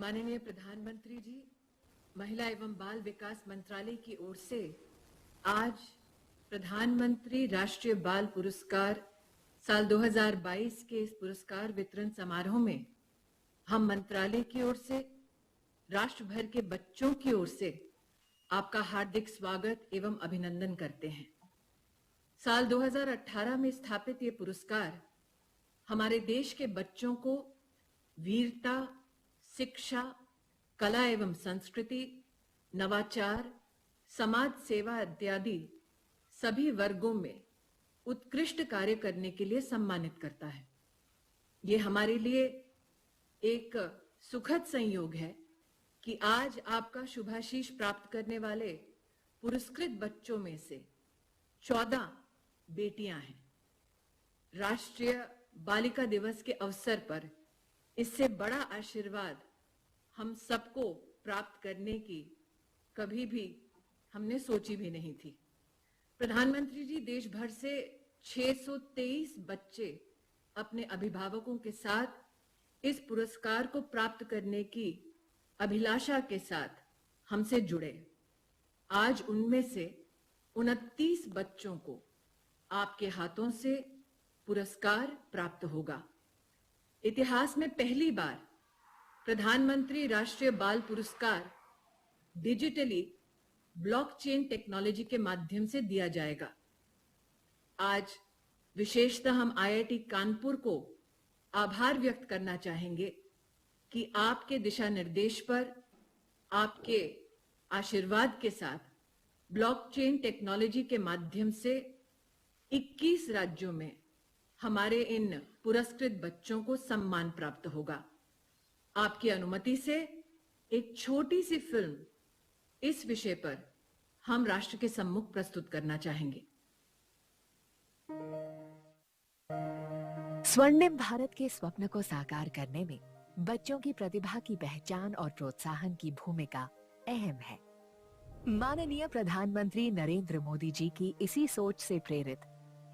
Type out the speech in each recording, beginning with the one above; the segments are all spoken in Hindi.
माननीय प्रधानमंत्री जी, महिला एवं बाल विकास मंत्रालय की ओर से आज प्रधानमंत्री राष्ट्रीय बाल पुरस्कार साल 2022 के इस पुरस्कार वितरण समारोह में हम मंत्रालय की ओर से, राष्ट्र भर के बच्चों की ओर से आपका हार्दिक स्वागत एवं अभिनंदन करते हैं। साल 2018 में स्थापित ये पुरस्कार हमारे देश के बच्चों को वीरता, शिक्षा, कला एवं संस्कृति, नवाचार, समाज सेवा इत्यादि सभी वर्गों में उत्कृष्ट कार्य करने के लिए सम्मानित करता है। ये हमारे लिए एक सुखद संयोग है कि आज आपका शुभाशीष प्राप्त करने वाले पुरस्कृत बच्चों में से 14 बेटियां हैं। राष्ट्रीय बालिका दिवस के अवसर पर इससे बड़ा आशीर्वाद हम सबको प्राप्त करने की कभी भी हमने सोची भी नहीं थी। प्रधानमंत्री जी, देश भर से 623 बच्चे अपने अभिभावकों के साथ इस पुरस्कार को प्राप्त करने की अभिलाषा के साथ हमसे जुड़े। आज उनमें से 29 बच्चों को आपके हाथों से पुरस्कार प्राप्त होगा। इतिहास में पहली बार प्रधानमंत्री राष्ट्रीय बाल पुरस्कार डिजिटली ब्लॉकचेन टेक्नोलॉजी के माध्यम से दिया जाएगा। आज विशेषतः हम आईआईटी कानपुर को आभार व्यक्त करना चाहेंगे कि आपके दिशा निर्देश पर, आपके आशीर्वाद के साथ ब्लॉकचेन टेक्नोलॉजी के माध्यम से 21 राज्यों में हमारे इन पुरस्कृत बच्चों को सम्मान प्राप्त होगा। आपकी अनुमति से एक छोटी सी फिल्म इस विषय पर हम राष्ट्र के सम्मुख प्रस्तुत करना चाहेंगे। स्वर्णिम भारत के स्वप्न को साकार करने में बच्चों की प्रतिभा की पहचान और प्रोत्साहन की भूमिका अहम है। माननीय प्रधानमंत्री नरेंद्र मोदी जी की इसी सोच से प्रेरित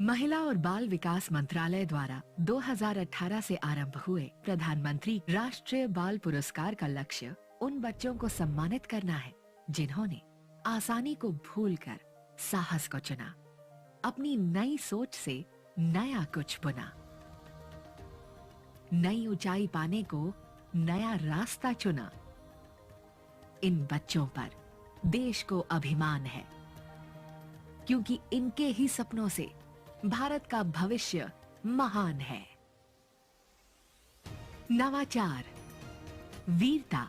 महिला और बाल विकास मंत्रालय द्वारा 2018 से आरंभ हुए प्रधानमंत्री राष्ट्रीय बाल पुरस्कार का लक्ष्य उन बच्चों को सम्मानित करना है जिन्होंने आसानी को भूलकर साहस को चुना, अपनी नई सोच से नया कुछ बुना, नई ऊंचाई पाने को नया रास्ता चुना। इन बच्चों पर देश को अभिमान है, क्योंकि इनके ही सपनों से भारत का भविष्य महान है। नवाचार, वीरता,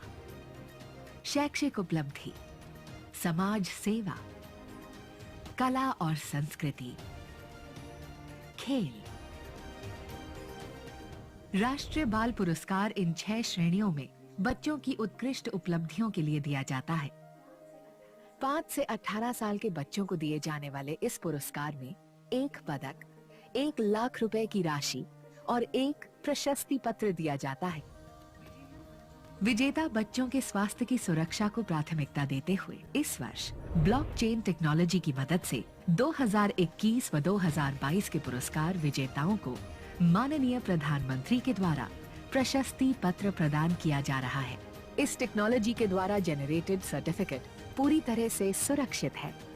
शैक्षिक उपलब्धि, समाज सेवा, कला और संस्कृति, खेल। राष्ट्रीय बाल पुरस्कार इन 6 श्रेणियों में बच्चों की उत्कृष्ट उपलब्धियों के लिए दिया जाता है। 5 से 18 साल के बच्चों को दिए जाने वाले इस पुरस्कार में 1 पदक, 1 लाख रुपए की राशि और 1 प्रशस्ति पत्र दिया जाता है। विजेता बच्चों के स्वास्थ्य की सुरक्षा को प्राथमिकता देते हुए इस वर्ष ब्लॉकचेन टेक्नोलॉजी की मदद से 2021 व 2022 के पुरस्कार विजेताओं को माननीय प्रधानमंत्री के द्वारा प्रशस्ति पत्र प्रदान किया जा रहा है। इस टेक्नोलॉजी के द्वारा जनरेटेड सर्टिफिकेट पूरी तरह से सुरक्षित है।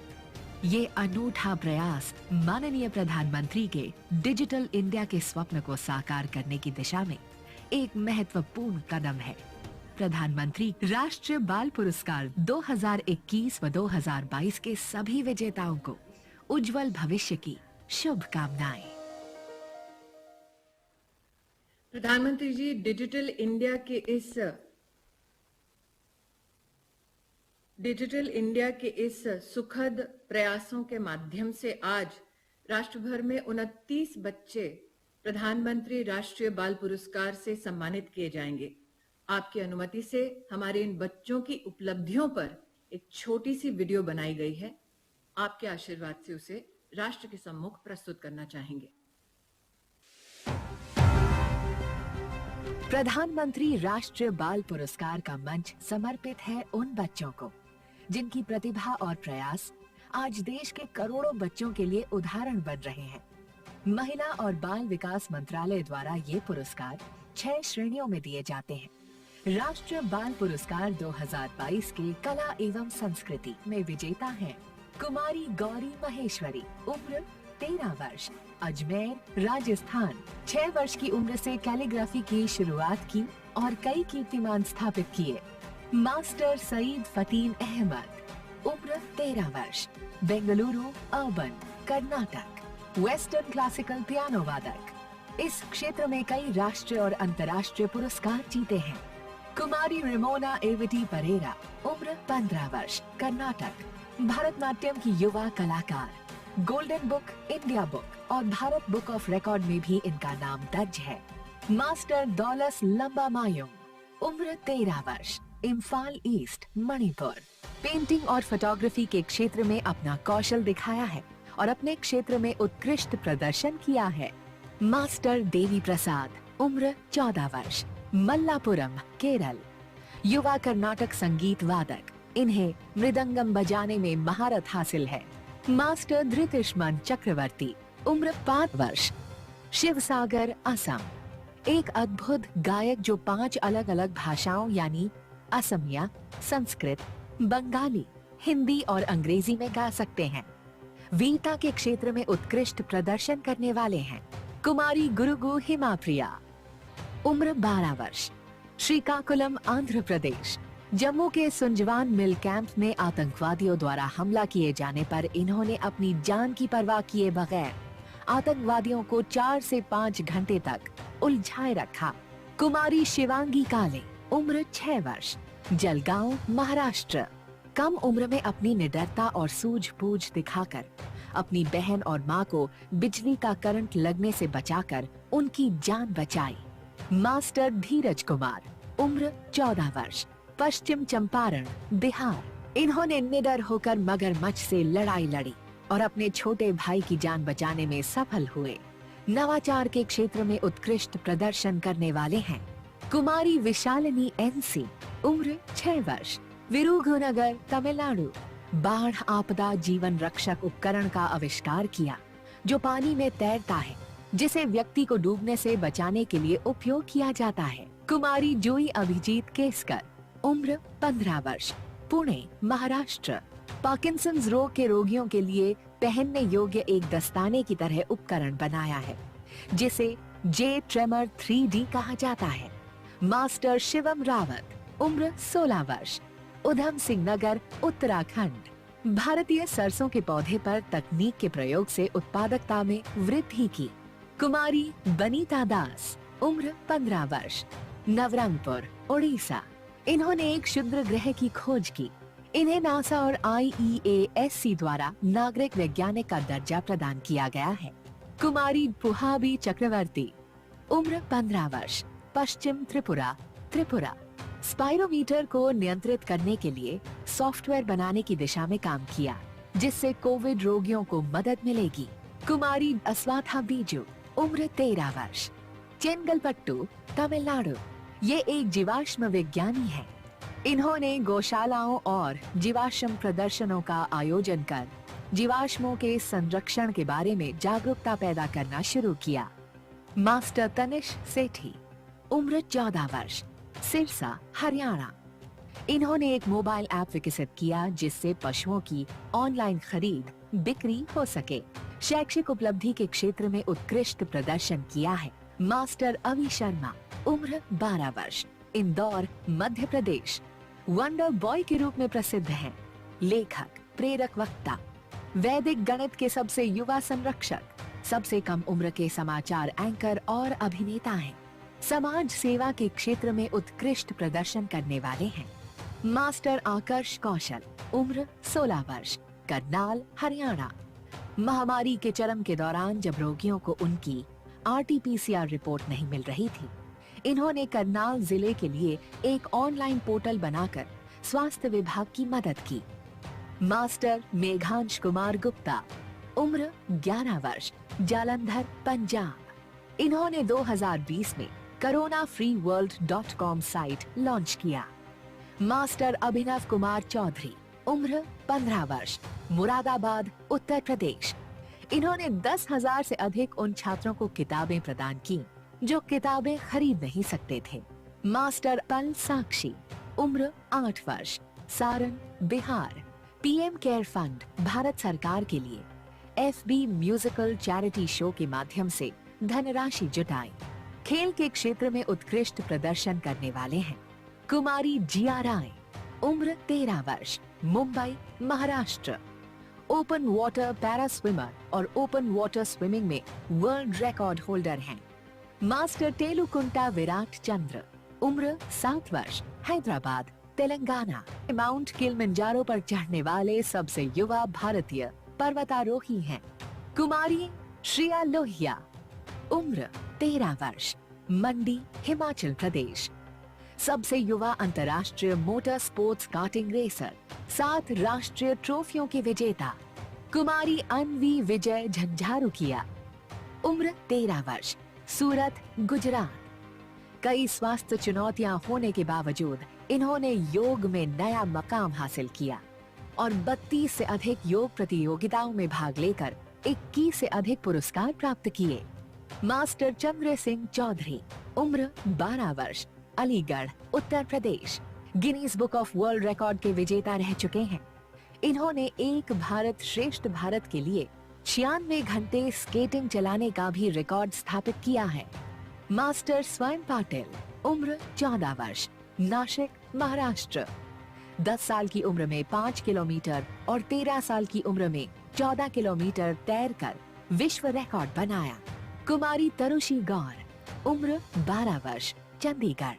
ये अनूठा प्रयास माननीय प्रधानमंत्री के डिजिटल इंडिया के स्वप्न को साकार करने की दिशा में एक महत्वपूर्ण कदम है। प्रधानमंत्री राष्ट्रीय बाल पुरस्कार 2021 व 2022 के सभी विजेताओं को उज्जवल भविष्य की शुभकामनाएं। प्रधानमंत्री जी, डिजिटल इंडिया के इस सुखद प्रयासों के माध्यम से आज राष्ट्र भर में 29 बच्चे प्रधानमंत्री राष्ट्रीय बाल पुरस्कार से सम्मानित किए जाएंगे। आपकी अनुमति से हमारे इन बच्चों की उपलब्धियों पर एक छोटी सी वीडियो बनाई गई है। आपके आशीर्वाद से उसे राष्ट्र के सम्मुख प्रस्तुत करना चाहेंगे। प्रधानमंत्री राष्ट्रीय बाल पुरस्कार का मंच समर्पित है उन बच्चों को जिनकी प्रतिभा और प्रयास आज देश के करोड़ों बच्चों के लिए उदाहरण बन रहे हैं। महिला और बाल विकास मंत्रालय द्वारा ये पुरस्कार 6 श्रेणियों में दिए जाते हैं। राष्ट्रीय बाल पुरस्कार 2022 के कला एवं संस्कृति में विजेता हैं कुमारी गौरी महेश्वरी, उम्र 13 वर्ष, अजमेर, राजस्थान। 6 वर्ष की उम्र से कैलीग्राफी की शुरुआत की और कई कीर्तिमान स्थापित किए। मास्टर सईद फतीन अहमद, उम्र 13 वर्ष, Bengaluru, urban, Karnataka, western classical piano वादक। इस क्षेत्र में कई राष्ट्रीय और अंतर्राष्ट्रीय पुरस्कार जीते हैं। कुमारी रिमोना एविटी परेरा, उम्र 15 वर्ष, कर्नाटक, भरतनाट्यम की युवा कलाकार। गोल्डन बुक, इंडिया बुक और भारत बुक ऑफ रिकॉर्ड में भी इनका नाम दर्ज है। मास्टर दौलस लंबा मायूंग, उम्र 13 वर्ष, इम्फाल ईस्ट, मणिपुर। पेंटिंग और फोटोग्राफी के क्षेत्र में अपना कौशल दिखाया है और अपने क्षेत्र में उत्कृष्ट प्रदर्शन किया है। मास्टर देवी प्रसाद, उम्र 14 वर्ष, मल्लापुरम, केरल, युवा कर्नाटक संगीत वादक। इन्हें मृदंगम बजाने में महारत हासिल है। मास्टर धृतिष्मन चक्रवर्ती, उम्र 5 वर्ष, शिवसागर, असम, एक अद्भुत गायक जो 5 अलग अलग भाषाओं यानी असमिया, संस्कृत, बंगाली, हिंदी और अंग्रेजी में गा सकते हैं। वीरता के क्षेत्र में उत्कृष्ट प्रदर्शन करने वाले हैं। कुमारी गुरुगु हिमाप्रिया, उम्र 12 वर्ष, श्रीकाकुलम, आंध्र प्रदेश। जम्मू के सुंजवान मिल कैंप में आतंकवादियों द्वारा हमला किए जाने पर इन्होंने अपनी जान की परवाह किए बगैर आतंकवादियों को 4 से 5 घंटे तक उलझाए रखा। कुमारी शिवांगी काले, उम्र 6 वर्ष, जलगांव, महाराष्ट्र। कम उम्र में अपनी निडरता और सूझबूझ दिखाकर अपनी बहन और मां को बिजली का करंट लगने से बचाकर उनकी जान बचाई। मास्टर धीरज कुमार, उम्र 14 वर्ष, पश्चिम चंपारण, बिहार। इन्होंने निडर होकर मगरमच्छ से लड़ाई लड़ी और अपने छोटे भाई की जान बचाने में सफल हुए। नवाचार के क्षेत्र में उत्कृष्ट प्रदर्शन करने वाले हैं। कुमारी विशालिनी एनसी, उम्र 6 वर्ष, विरुधुनगर, तमिलनाडु। बाढ़ आपदा जीवन रक्षक उपकरण का आविष्कार किया जो पानी में तैरता है, जिसे व्यक्ति को डूबने से बचाने के लिए उपयोग किया जाता है। कुमारी जोई अभिजीत केसकर, उम्र 15 वर्ष, पुणे, महाराष्ट्र। पार्किंसंस रोग के रोगियों के लिए पहनने योग्य एक दस्ताने की तरह उपकरण बनाया है, जिसे जे ट्रेमर 3D कहा जाता है। मास्टर शिवम रावत, उम्र 16 वर्ष, उधम सिंह नगर, उत्तराखंड। भारतीय सरसों के पौधे पर तकनीक के प्रयोग से उत्पादकता में वृद्धि की। कुमारी बनीता दास, उम्र 15 वर्ष, नवरंगपुर, ओडिशा। इन्होंने एक क्षुद्र ग्रह की खोज की। इन्हें नासा और IEASC द्वारा नागरिक वैज्ञानिक का दर्जा प्रदान किया गया है। कुमारी पुहाबी चक्रवर्ती, उम्र 15 वर्ष, पश्चिम त्रिपुरा, त्रिपुरा। स्पाइरोमीटर को नियंत्रित करने के लिए सॉफ्टवेयर बनाने की दिशा में काम किया, जिससे कोविड रोगियों को मदद मिलेगी। कुमारी अस्वाथा बीजू, उम्र 13 वर्ष, चेंगलपट्टू, तमिलनाडु। ये एक जीवाश्म विज्ञानी है। इन्होंने गौशालाओं और जीवाश्म प्रदर्शनों का आयोजन कर जीवाश्मों के संरक्षण के बारे में जागरूकता पैदा करना शुरू किया। मास्टर तनिष सेठी, उम्र 14 वर्ष, सिरसा, हरियाणा। इन्होंने एक मोबाइल ऐप विकसित किया जिससे पशुओं की ऑनलाइन खरीद बिक्री हो सके। शैक्षिक उपलब्धि के क्षेत्र में उत्कृष्ट प्रदर्शन किया है। मास्टर अवि शर्मा, उम्र 12 वर्ष, इंदौर, मध्य प्रदेश। वंडर बॉय के रूप में प्रसिद्ध हैं। लेखक, प्रेरक वक्ता, वैदिक गणित के सबसे युवा संरक्षक, सबसे कम उम्र के समाचार एंकर और अभिनेता हैं। समाज सेवा के क्षेत्र में उत्कृष्ट प्रदर्शन करने वाले हैं। मास्टर आकर्ष कौशल, उम्र 16 वर्ष, करनाल, हरियाणा। महामारी के चरम के दौरान जब रोगियों को उनकी RT-PCR रिपोर्ट नहीं मिल रही थी, इन्होंने करनाल जिले के लिए एक ऑनलाइन पोर्टल बनाकर स्वास्थ्य विभाग की मदद की। मास्टर मेघांश कुमार गुप्ता, उम्र 11 वर्ष, जालंधर, पंजाब। इन्होंने 2020 में coronafreeworld.com साइट लॉन्च किया। मास्टर अभिनव कुमार चौधरी, उम्र 15 वर्ष, मुरादाबाद, उत्तर प्रदेश। इन्होंने 10,000 से अधिक उन छात्रों को किताबें प्रदान की जो किताबें खरीद नहीं सकते थे। मास्टर पल साक्षी, उम्र 8 वर्ष, Saran, Bihar. PM care fund Bharat सरकार के लिए एफबी म्यूजिकल चैरिटी शो के माध्यम से धनराशि जुटाई। खेल के क्षेत्र में उत्कृष्ट प्रदर्शन करने वाले हैं कुमारी जिया राय, उम्र 13 वर्ष, Mumbai, Maharashtra. Open water para swimmer और ओपन वाटर स्विमिंग में वर्ल्ड रिकॉर्ड होल्डर हैं। मास्टर टेलुकुंटा विराट चंद्र, उम्र 7 वर्ष, हैदराबाद, तेलंगाना। माउंट किलिमंजारो पर चढ़ने वाले सबसे युवा भारतीय पर्वतारोही हैं कुमारी श्रिया लोहिया, उम्र 13 वर्ष, मंडी, हिमाचल प्रदेश। सबसे युवा अंतर्राष्ट्रीय मोटर स्पोर्ट्स कार्टिंग रेसर, 7 राष्ट्रीय ट्रॉफियों की विजेता कुमारी अन्वी विजय झंझारुकिया, उम्र 13 वर्ष, सूरत, गुजरात। कई स्वास्थ्य चुनौतियां होने के बावजूद इन्होंने योग में नया मकाम हासिल किया और 32 से अधिक योग प्रतियोगिताओं में भाग लेकर 21 से अधिक पुरस्कार प्राप्त किए। मास्टर चंद्र सिंह चौधरी, उम्र 12 वर्ष, Aligarh, Uttar Pradesh. Guinness book of world record के विजेता रह चुके हैं। इन्होंने एक भारत श्रेष्ठ भारत के लिए 96 घंटे स्केटिंग चलाने का भी रिकॉर्ड स्थापित किया है। मास्टर स्वयं पाटिल, उम्र 14 वर्ष, नासिक, महाराष्ट्र। 10 साल की उम्र में 5 किलोमीटर और 13 साल की उम्र में 14 किलोमीटर तैरकर विश्व रिकॉर्ड बनाया। कुमारी तरुषी गौर, उम्र 12 वर्ष, चंडीगढ़।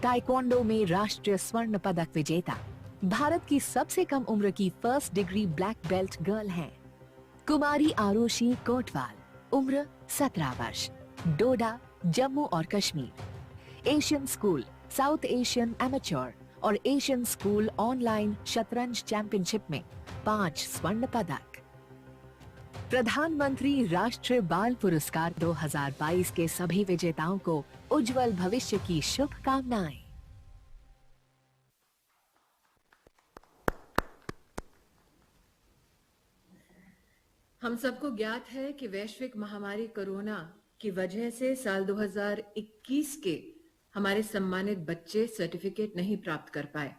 ताइक्वांडो में राष्ट्रीय स्वर्ण पदक विजेता, भारत की सबसे कम उम्र की first degree black belt girl हैं। कुमारी आरुषि कोटवाल, उम्र 17 वर्ष, डोडा, जम्मू और Kashmir. Asian school, south Asian amateur और एशियन स्कूल ऑनलाइन शतरंज चैंपियनशिप में 5 स्वर्ण पदक। प्रधानमंत्री राष्ट्रीय बाल पुरस्कार 2022 के सभी विजेताओं को उज्जवल भविष्य की शुभकामनाएं। हम सबको ज्ञात है कि वैश्विक महामारी कोरोना की वजह से साल 2021 के हमारे सम्मानित बच्चे सर्टिफिकेट नहीं प्राप्त कर पाए।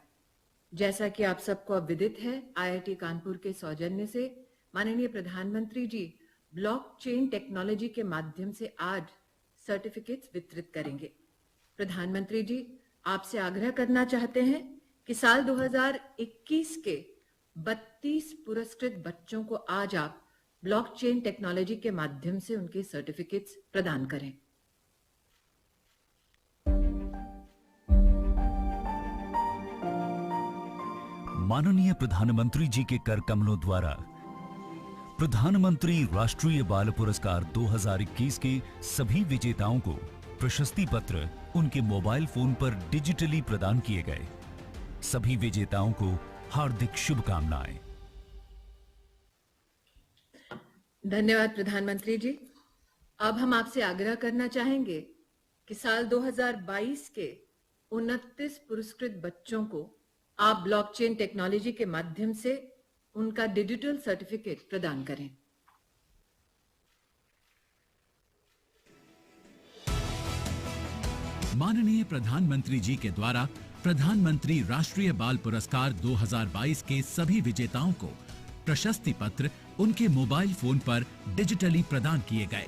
जैसा कि आप सबको अब विदित है, आईआईटी कानपुर के सौजन्य से माननीय प्रधानमंत्री जी ब्लॉकचेन टेक्नोलॉजी के माध्यम से आज सर्टिफिकेट्स वितरित करेंगे। प्रधानमंत्री जी आपसे आग्रह करना चाहते हैं कि साल 2021 के 32 पुरस्कृत बच्चों को आज आप ब्लॉकचेन टेक्नोलॉजी के माध्यम से उनके सर्टिफिकेट्स प्रदान करें। माननीय प्रधानमंत्री जी के कर कमलों द्वारा प्रधानमंत्री राष्ट्रीय बाल पुरस्कार 2021 के सभी विजेताओं को प्रशस्ति पत्र उनके मोबाइल फोन पर डिजिटली प्रदान किए गए। सभी विजेताओं को हार्दिक शुभकामनाएं। धन्यवाद प्रधानमंत्री जी। अब हम आपसे आग्रह करना चाहेंगे कि साल 2022 के 29 पुरस्कृत बच्चों को आप ब्लॉकचेन टेक्नोलॉजी के माध्यम से उनका डिजिटल सर्टिफिकेट प्रदान करें। माननीय प्रधानमंत्री जी के द्वारा प्रधानमंत्री राष्ट्रीय बाल पुरस्कार 2022 के सभी विजेताओं को प्रशस्ति पत्र उनके मोबाइल फोन पर डिजिटली प्रदान किए गए।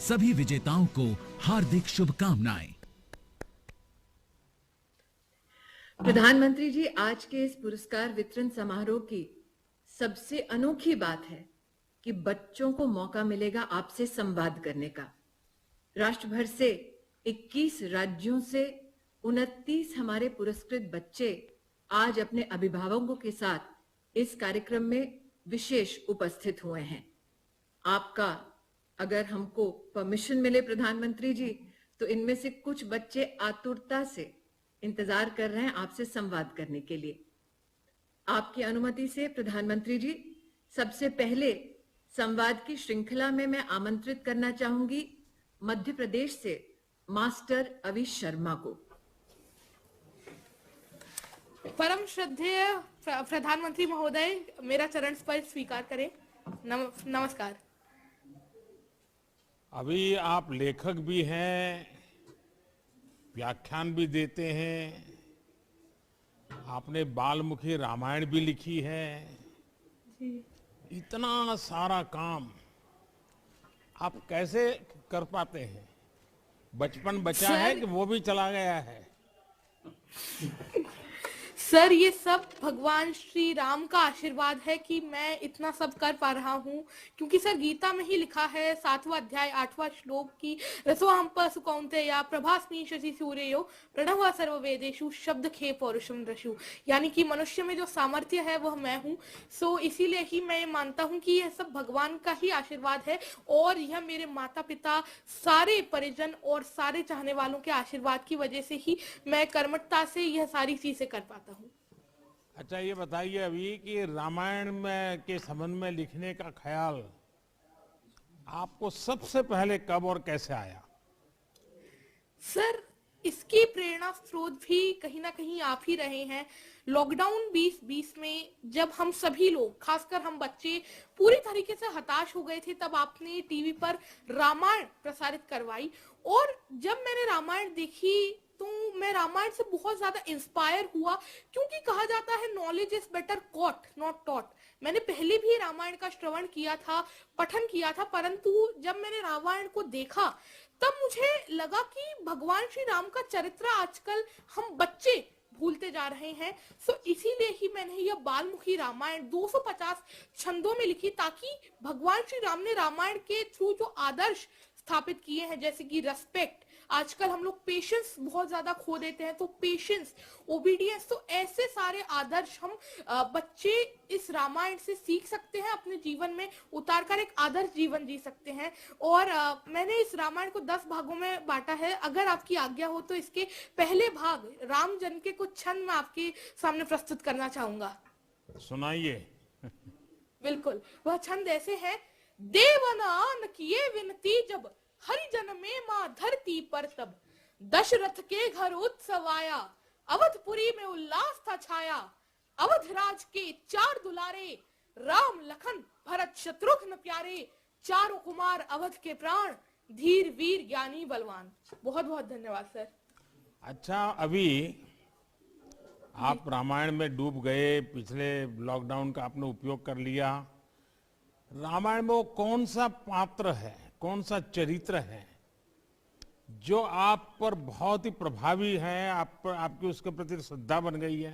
सभी विजेताओं को हार्दिक शुभकामनाएं। प्रधानमंत्री जी, आज के इस पुरस्कार वितरण समारोह की सबसे अनोखी बात है कि बच्चों को मौका मिलेगा आपसे संवाद करने का। राष्ट्र भर से 21 राज्यों से 29 हमारे पुरस्कृत बच्चे आज अपने अभिभावकों के साथ इस कार्यक्रम में विशेष उपस्थित हुए हैं। आपका अगर हमको परमिशन मिले प्रधानमंत्री जी, तो इनमें से कुछ बच्चे आतुरता से इंतजार कर रहे हैं आपसे संवाद करने के लिए। आपकी अनुमति से प्रधानमंत्री जी, सबसे पहले संवाद की श्रृंखला में मैं आमंत्रित करना चाहूंगी मध्य प्रदेश से मास्टर अवि शर्मा को। परम श्रद्धेय प्रधानमंत्री महोदय, मेरा चरण स्पर्श स्वीकार करें। नमस्कार। अभी आप लेखक भी हैं, व्याख्यान भी देते हैं, आपने बालमुखी रामायण भी लिखी है। इतना सारा काम आप कैसे कर पाते हैं? बचपन बचा है कि वो भी चला गया है? सर, ये सब भगवान श्री राम का आशीर्वाद है कि मैं इतना सब कर पा रहा हूँ, क्योंकि सर गीता में ही लिखा है 7वां अध्याय 8वां श्लोक की रसोहम पशु कौन्तेय प्रभास्मि शशि सूर्यो प्रणव सर्ववेदेषु शब्द खे पौरुषम रशु, यानी कि मनुष्य में जो सामर्थ्य है वह मैं हूँ। सो इसीलिए ही मैं मानता हूँ कि यह सब भगवान का ही आशीर्वाद है, और यह मेरे माता पिता, सारे परिजन और सारे चाहने वालों के आशीर्वाद की वजह से ही मैं कर्मठता से यह सारी चीजें कर पाता हूँ। अच्छा, ये बताइए अभी कि रामायण में के संबंध में लिखने का ख्याल आपको सबसे पहले कब और कैसे आया? सर, इसकी प्रेरणा स्रोत भी कहीं ना कहीं आप ही रहे हैं। लॉकडाउन 2020 में जब हम सभी लोग, खासकर हम बच्चे, पूरी तरीके से हताश हो गए थे, तब आपने टीवी पर रामायण प्रसारित करवाई, और जब मैंने रामायण देखी तो मैं रामायण से बहुत ज्यादा इंस्पायर हुआ, क्योंकि कहा जाता है knowledge is better caught not taught. मैंने पहले भी रामायण का श्रवण किया था, पठन किया था, परंतु जब मैंने रामायण को देखा तब मुझे लगा कि भगवान श्री राम का चरित्र आजकल हम बच्चे भूलते जा रहे हैं। सो इसीलिए ही मैंने यह बालमुखी रामायण 250 छंदों में लिखी, ताकि भगवान श्री राम ने रामायण के थ्रू जो आदर्श स्थापित किए हैं, जैसे कि रेस्पेक्ट, आजकल हम लोग पेशेंस बहुत ज्यादा खो देते हैं, तो पेशेंस, ओबीडियंस, तो ऐसे सारे आदर्श हम बच्चे इस रामायण से सीख सकते हैं, अपने जीवन में उतारकर एक आदर्श जीवन जी सकते हैं। और मैंने इस रामायण को 10 भागों में बांटा है। अगर आपकी आज्ञा हो तो इसके पहले भाग राम जन्म के कुछ छंद मैं आपके सामने प्रस्तुत करना चाहूंगा। सुनाइए। बिल्कुल, वह छंद ऐसे है। देवनान किए विनती जब, हरिजन में मां धरती पर तब, दशरथ के घर उत्सव आया, अवधपुरी में उल्लास था छाया, अवधराज के 4 दुलारे, राम लखन भरत शत्रुघ्न प्यारे, चारों कुमार अवध के प्राण, धीर वीर ज्ञानी बलवान। बहुत बहुत धन्यवाद सर। अच्छा, अभी आप रामायण में डूब गए, पिछले लॉकडाउन का आपने उपयोग कर लिया। रामायण में वो कौन सा पात्र है, कौन सा चरित्र है जो आप पर बहुत ही प्रभावी है, आप पर, आपकी उसके प्रति श्रद्धा बन गई है?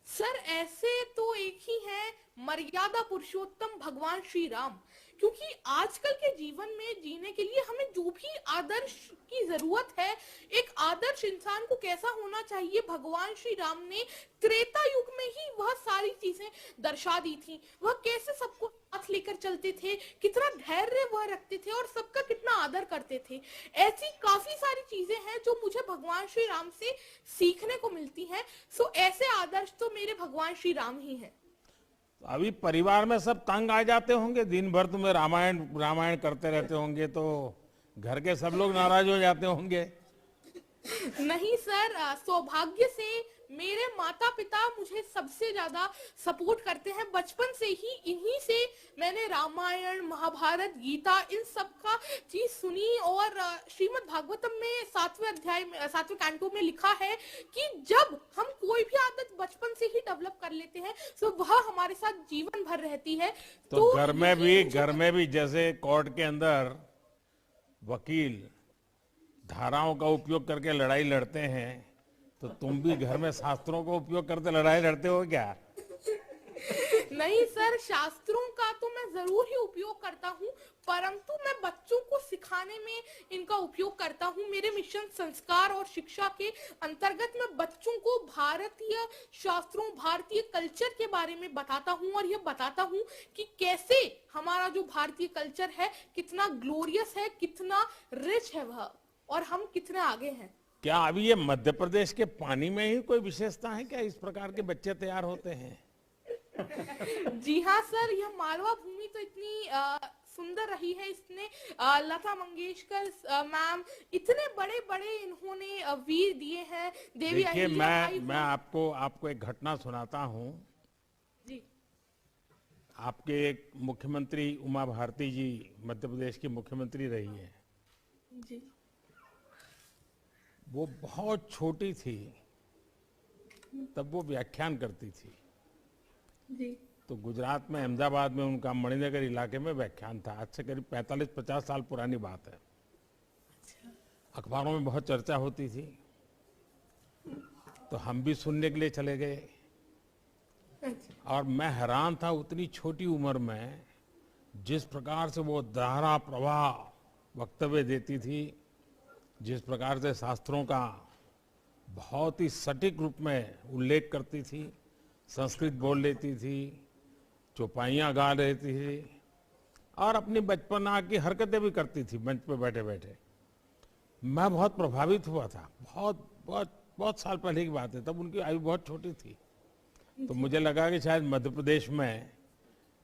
सर, ऐसे तो एक ही है, मर्यादा पुरुषोत्तम भगवान श्री राम, क्योंकि आजकल के जीवन में जीने के लिए हमें जो भी आदर्श की जरूरत है, एक आदर्श इंसान को कैसा होना चाहिए, भगवान श्री राम ने त्रेता युग में ही वह सारी चीजें दर्शा दी थी। वह कैसे सबको साथ लेकर चलते थे, कितना धैर्य वह रखते थे और सबका कितना आदर करते थे। ऐसी काफी सारी चीजें हैं जो मुझे भगवान श्री राम से सीखने को मिलती हैं। सो ऐसे आदर्श तो मेरे भगवान श्री राम ही हैं। अभी परिवार में सब तंग आ जाते होंगे, दिन भर तुम्हें रामायण रामायण करते रहते होंगे, तो घर के सब लोग नाराज हो जाते होंगे। नहीं सर, सौभाग्य से मेरे माता पिता मुझे सबसे ज्यादा सपोर्ट करते हैं। बचपन से ही इन्हीं से मैंने रामायण, महाभारत, गीता, इन सब का चीज सुनी। और श्रीमद् भागवतम में 7वें अध्याय में, 7वें कैंटो में लिखा है कि जब हम कोई भी आदत बचपन से ही डेवलप कर लेते हैं तो वह हमारे साथ जीवन भर रहती है। तो घर में भी जैसे कोर्ट के अंदर वकील धाराओं का उपयोग करके लड़ाई लड़ते हैं, तो तुम भी घर में शास्त्रों का उपयोग करते लड़ाई लड़ते हो क्या? नहीं सर, शास्त्रों का तो मैं जरूर ही उपयोग करता हूँ, परंतु मैं बच्चों को सिखाने में इनका उपयोग करता हूँ। मेरे मिशन संस्कार और शिक्षा के अंतर्गत मैं बच्चों को भारतीय शास्त्रों, भारतीय कल्चर के बारे में बताता हूँ, और यह बताता हूँ कि कैसे हमारा जो भारतीय कल्चर है कितना ग्लोरियस है, कितना रिच है वह, और हम कितने आगे हैं। क्या अभी ये मध्य प्रदेश के पानी में ही कोई विशेषता है क्या, इस प्रकार के बच्चे तैयार होते हैं? जी हाँ सर, यह मालवा भूमि तो इतनी सुंदर रही है। इसने लता मंगेशकर मैम, इतने बड़े बड़े इन्होंने वीर दिए हैं। देवी देखिए, अहिल्याबाई मैं आपको एक घटना सुनाता हूँ। जी। आपके एक मुख्यमंत्री उमा भारती जी मध्य प्रदेश की मुख्यमंत्री रही है। जी। वो बहुत छोटी थी, तब वो व्याख्यान करती थी। जी। तो गुजरात में अहमदाबाद में उनका मणिनगर इलाके में व्याख्यान था। आज से करीब 45-50 साल पुरानी बात है। अखबारों में बहुत चर्चा होती थी, तो हम भी सुनने के लिए चले गए। और मैं हैरान था, उतनी छोटी उम्र में जिस प्रकार से वो धारा प्रवाह वक्तव्य देती थी, जिस प्रकार से शास्त्रों का बहुत ही सटीक रूप में उल्लेख करती थी, संस्कृत बोल लेती थी, चौपाइयाँ गा लेती थी और अपनी बचपना की हरकतें भी करती थी मंच पे बैठे बैठे। मैं बहुत प्रभावित हुआ था। बहुत बहुत बहुत साल पहले की बात है, तब उनकी आयु बहुत छोटी थी। तो मुझे लगा कि शायद मध्य प्रदेश में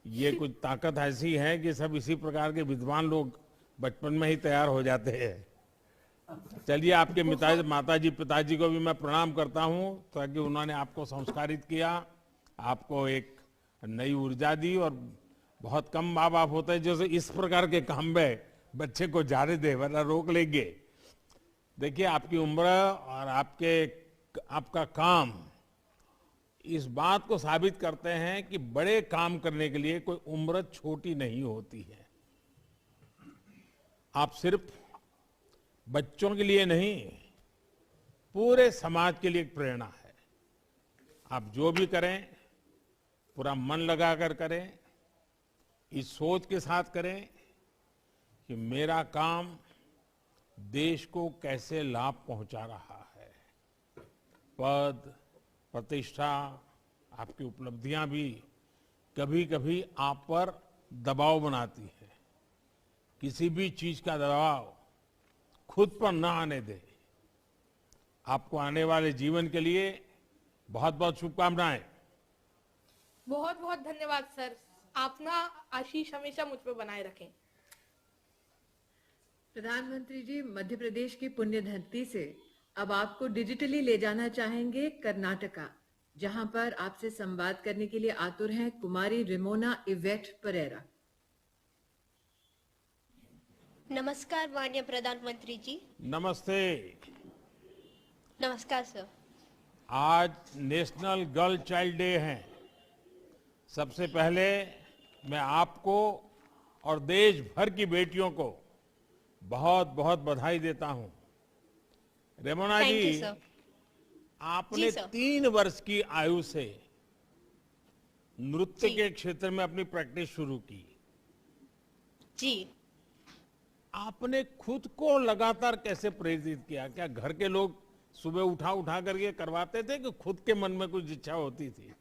ये कुछ ताकत ऐसी है कि सब इसी प्रकार के विद्वान लोग बचपन में ही तैयार हो जाते हैं। चलिए, आपके माताजी पिताजी को भी मैं प्रणाम करता हूँ, ताकि उन्होंने आपको संस्कारित किया, आपको एक नई ऊर्जा दी। और बहुत कम माँ बाप होते हैं जो इस प्रकार के काम में बच्चे को जाने दे, वरना रोक लेंगे। देखिए, आपकी उम्र और आपका काम इस बात को साबित करते हैं कि बड़े काम करने के लिए कोई उम्र छोटी नहीं होती है। आप सिर्फ बच्चों के लिए नहीं, पूरे समाज के लिए एक प्रेरणा है। आप जो भी करें, पूरा मन लगाकर करें, इस सोच के साथ करें कि मेरा काम देश को कैसे लाभ पहुंचा रहा है। पद, प्रतिष्ठा, आपकी उपलब्धियां भी कभी कभी आप पर दबाव बनाती है। किसी भी चीज का दबाव खुद पर न आने दे। आपको आने वाले जीवन के लिए बहुत बहुत शुभकामनाएं। बहुत बहुत धन्यवाद सर। आप ना आशीष हमेशा मुझ पर बनाए रखें। प्रधानमंत्री जी, मध्य प्रदेश की पुण्य धरती से अब आपको डिजिटली ले जाना चाहेंगे कर्नाटका, जहां पर आपसे संवाद करने के लिए आतुर हैं कुमारी रिमोना इवेट परेरा। नमस्कार माननीय प्रधानमंत्री जी। नमस्ते। नमस्कार सर। आज नेशनल गर्ल चाइल्ड डे है। सबसे पहले मैं आपको और देश भर की बेटियों को बहुत बहुत बधाई देता हूं। रेमोना थैंक यू जी, सर। आपने जी सर। 3 वर्ष की आयु से नृत्य जी। के क्षेत्र में अपनी प्रैक्टिस शुरू की। जी। आपने खुद को लगातार कैसे प्रेरित किया? क्या घर के लोग सुबह उठा उठा करके करवाते थे कि खुद के मन में कुछ इच्छा होती थी?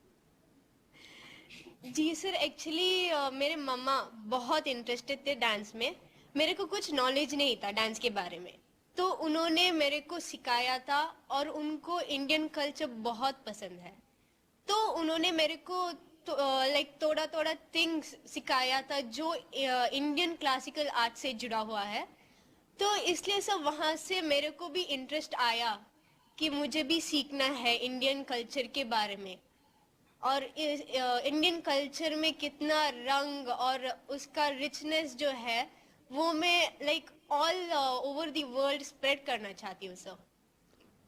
जी सर, एक्चुअली मेरे मम्मा बहुत इंटरेस्टेड थे डांस में। मेरे को कुछ नॉलेज नहीं था डांस के बारे में, तो उन्होंने मेरे को सिखाया था और उनको इंडियन कल्चर बहुत पसंद है। तो उन्होंने मेरे को थोड़ा थोड़ा थिंग्स सिखाया था जो इंडियन क्लासिकल आर्ट से जुड़ा हुआ है। तो इसलिए सब वहाँ से मेरे को भी इंटरेस्ट आया कि मुझे भी सीखना है इंडियन कल्चर के बारे में। और इंडियन कल्चर में कितना रंग और उसका रिचनेस जो है वो मैं all over the world spread करना चाहती हूँ सर।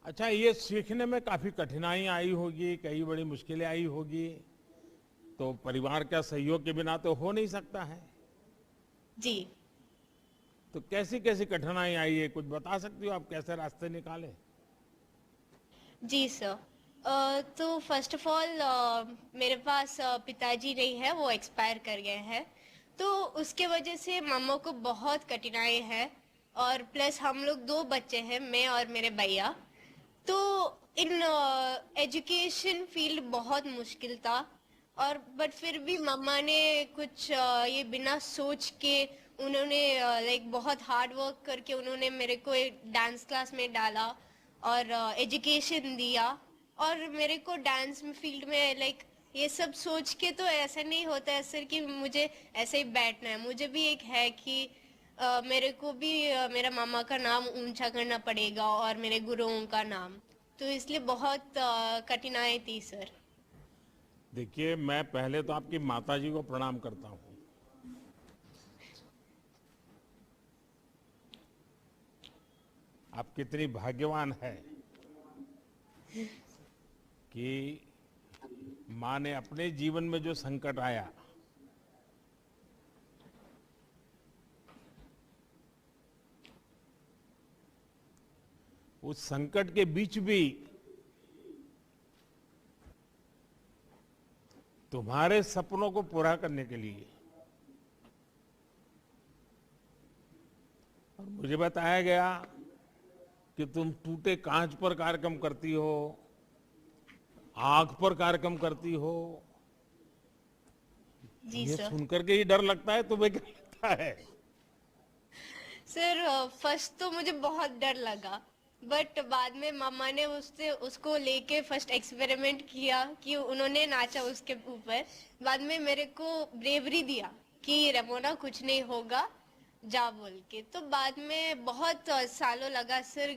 अच्छा, ये सीखने में काफी कठिनाई आई होगी, कई बड़ी मुश्किलें आई होगी, तो परिवार का सहयोग के बिना तो हो नहीं सकता है। जी। तो कैसी कैसी कठिनाई आई है, कुछ बता सकती हो आप? कैसे रास्ते निकाले? जी सर, तो फर्स्ट ऑफ ऑल मेरे पास पिताजी नहीं है, वो एक्सपायर कर गए हैं। तो उसके वजह से मम्मा को बहुत कठिनाई है। और प्लस हम लोग 2 बच्चे हैं, मैं और मेरे भैया। तो इन एजुकेशन फील्ड बहुत मुश्किल था। और बट फिर भी मम्मा ने कुछ ये बिना सोच के उन्होंने बहुत हार्ड वर्क करके उन्होंने मेरे को एक डांस क्लास में डाला और एजुकेशन दिया। और मेरे को डांस फील्ड में ये सब सोच के तो ऐसा नहीं होता है सर कि मुझे ऐसे ही बैठना है। मुझे भी एक है कि मेरे को भी मेरा मामा का नाम ऊंचा करना पड़ेगा और मेरे गुरुओं का नाम। तो इसलिए बहुत कठिनाई थी सर। देखिए, मैं पहले तो आपकी माताजी को प्रणाम करता हूँ। आप कितनी भाग्यवान है कि माँ ने अपने जीवन में जो संकट आया, उस संकट के बीच भी तुम्हारे सपनों को पूरा करने के लिए और मुझे बताया गया कि तुम टूटे कांच पर कार्यक्रम करती हो, आग पर कार्यक्रम करती हो। जी ये सर। सुनकर के ही डर लगता है, तुम्हें क्या लगता है? सर फर्स्ट तो मुझे बहुत डर लगा, बट बाद में मामा ने उसको लेके फर्स्ट एक्सपेरिमेंट किया कि उन्होंने नाचा उसके ऊपर। बाद में मेरे को ब्रेवरी दिया कि रेमोना कुछ नहीं होगा, जा बोल के। तो बाद में बहुत सालों लगा सर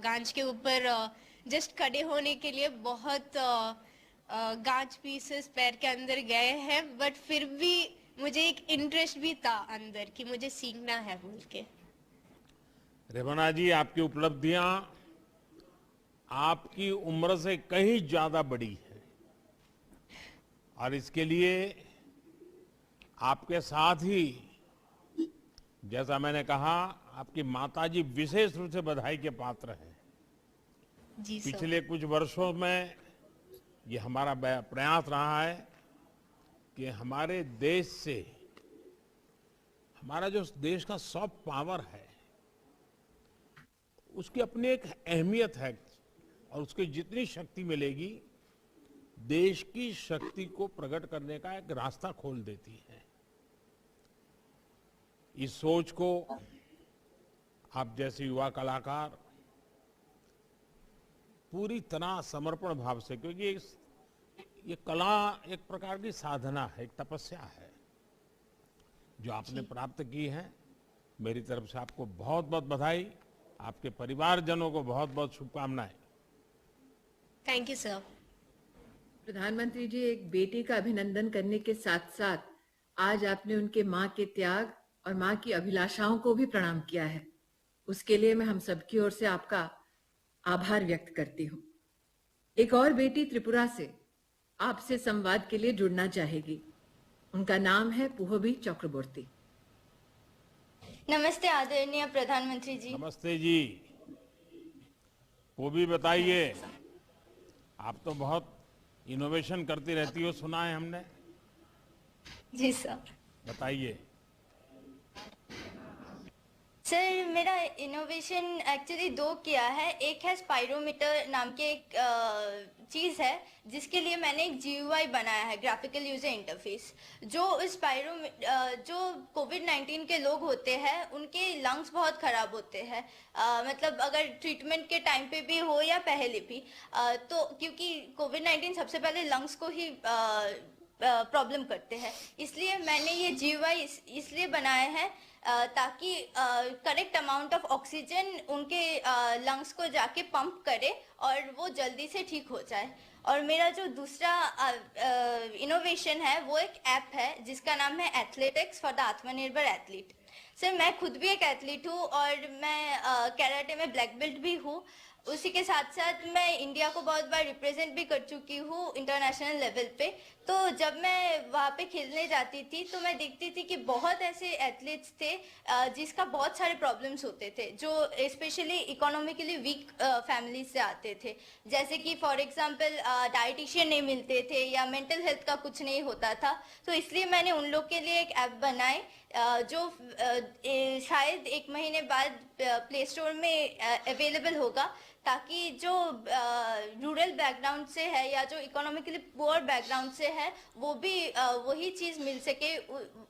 गांच के ऊपर जस्ट खड़े होने के लिए। बहुत गांच पीसेस पैर के अंदर गए हैं, बट फिर भी मुझे एक इंटरेस्ट भी था अंदर कि मुझे सीखना है बोल के। रेमोना जी, आपकी उपलब्धियां आपकी उम्र से कहीं ज्यादा बड़ी है और इसके लिए आपके साथ ही, जैसा मैंने कहा, आपकी माताजी विशेष रूप से बधाई के पात्र हैं। जी सर। पिछले कुछ वर्षों में ये हमारा प्रयास रहा है कि हमारे देश से, हमारा जो देश का सॉफ्ट पावर है, उसकी अपनी एक अहमियत है और उसकी जितनी शक्ति मिलेगी, देश की शक्ति को प्रकट करने का एक रास्ता खोल देती है। इस सोच को आप जैसे युवा कलाकार पूरी तरह समर्पण भाव से, क्योंकि ये कला एक प्रकार की साधना है, एक तपस्या है जो आपने प्राप्त की है। मेरी तरफ से आपको बहुत बहुत बधाई, आपके परिवारजनों को बहुत बहुत शुभकामनाएं। Thank you sir. प्रधानमंत्री जी, एक बेटी का अभिनंदन करने के साथ साथ आज आपने उनके माँ के त्याग और माँ की अभिलाषाओं को भी प्रणाम किया है। उसके लिए मैं हम सबकी ओर से आपका आभार व्यक्त करती हूँ। एक और बेटी त्रिपुरा से आपसे संवाद के लिए जुड़ना चाहेगी। उनका नाम है पुहबी चक्रवर्ती। नमस्ते आदरणीय प्रधानमंत्री जी। नमस्ते जी। वो भी बताइए, आप तो बहुत इनोवेशन करती रहती हो, सुना है हमने। जी सर। बताइए। सर, मेरा इनोवेशन एक्चुअली दो किया है। एक है स्पाइरोमीटर नाम की एक चीज़ है जिसके लिए मैंने एक GUI बनाया है, ग्राफिकल यूजर इंटरफेस। जो जो कोविड-19 के लोग होते हैं उनके लंग्स बहुत ख़राब होते हैं, मतलब अगर ट्रीटमेंट के टाइम पे भी हो या पहले भी, तो क्योंकि कोविड-19 सबसे पहले लंग्स को ही प्रॉब्लम करते हैं, इसलिए मैंने ये GUI इसलिए बनाया है ताकि करेक्ट अमाउंट ऑफ ऑक्सीजन उनके लंग्स को जाके पंप करे और वो जल्दी से ठीक हो जाए। और मेरा जो दूसरा इनोवेशन है वो एक ऐप है जिसका नाम है एथलेटिक्स फॉर द आत्मनिर्भर एथलीट। सर, मैं खुद भी एक एथलीट हूँ और मैं कैराटे में ब्लैक बेल्ट भी हूँ। उसी के साथ साथ मैं इंडिया को बहुत बार रिप्रेजेंट भी कर चुकी हूँ इंटरनेशनल लेवल पे। तो जब मैं वहाँ पे खेलने जाती थी तो मैं देखती थी कि बहुत ऐसे एथलीट्स थे जिसका बहुत सारे प्रॉब्लम्स होते थे, जो स्पेशली इकोनॉमिकली वीक फैमिली से आते थे। जैसे कि फॉर एग्जांपल डाइटिशियन नहीं मिलते थे या मेंटल हेल्थ का कुछ नहीं होता था। तो इसलिए मैंने उन लोग के लिए एक ऐप बनाई जो शायद 1 महीने बाद प्ले स्टोर में अवेलेबल होगा, ताकि जो रूरल बैकग्राउंड से है या जो इकोनॉमिकली पुअर बैकग्राउंड से है वो भी वही चीज़ मिल सके,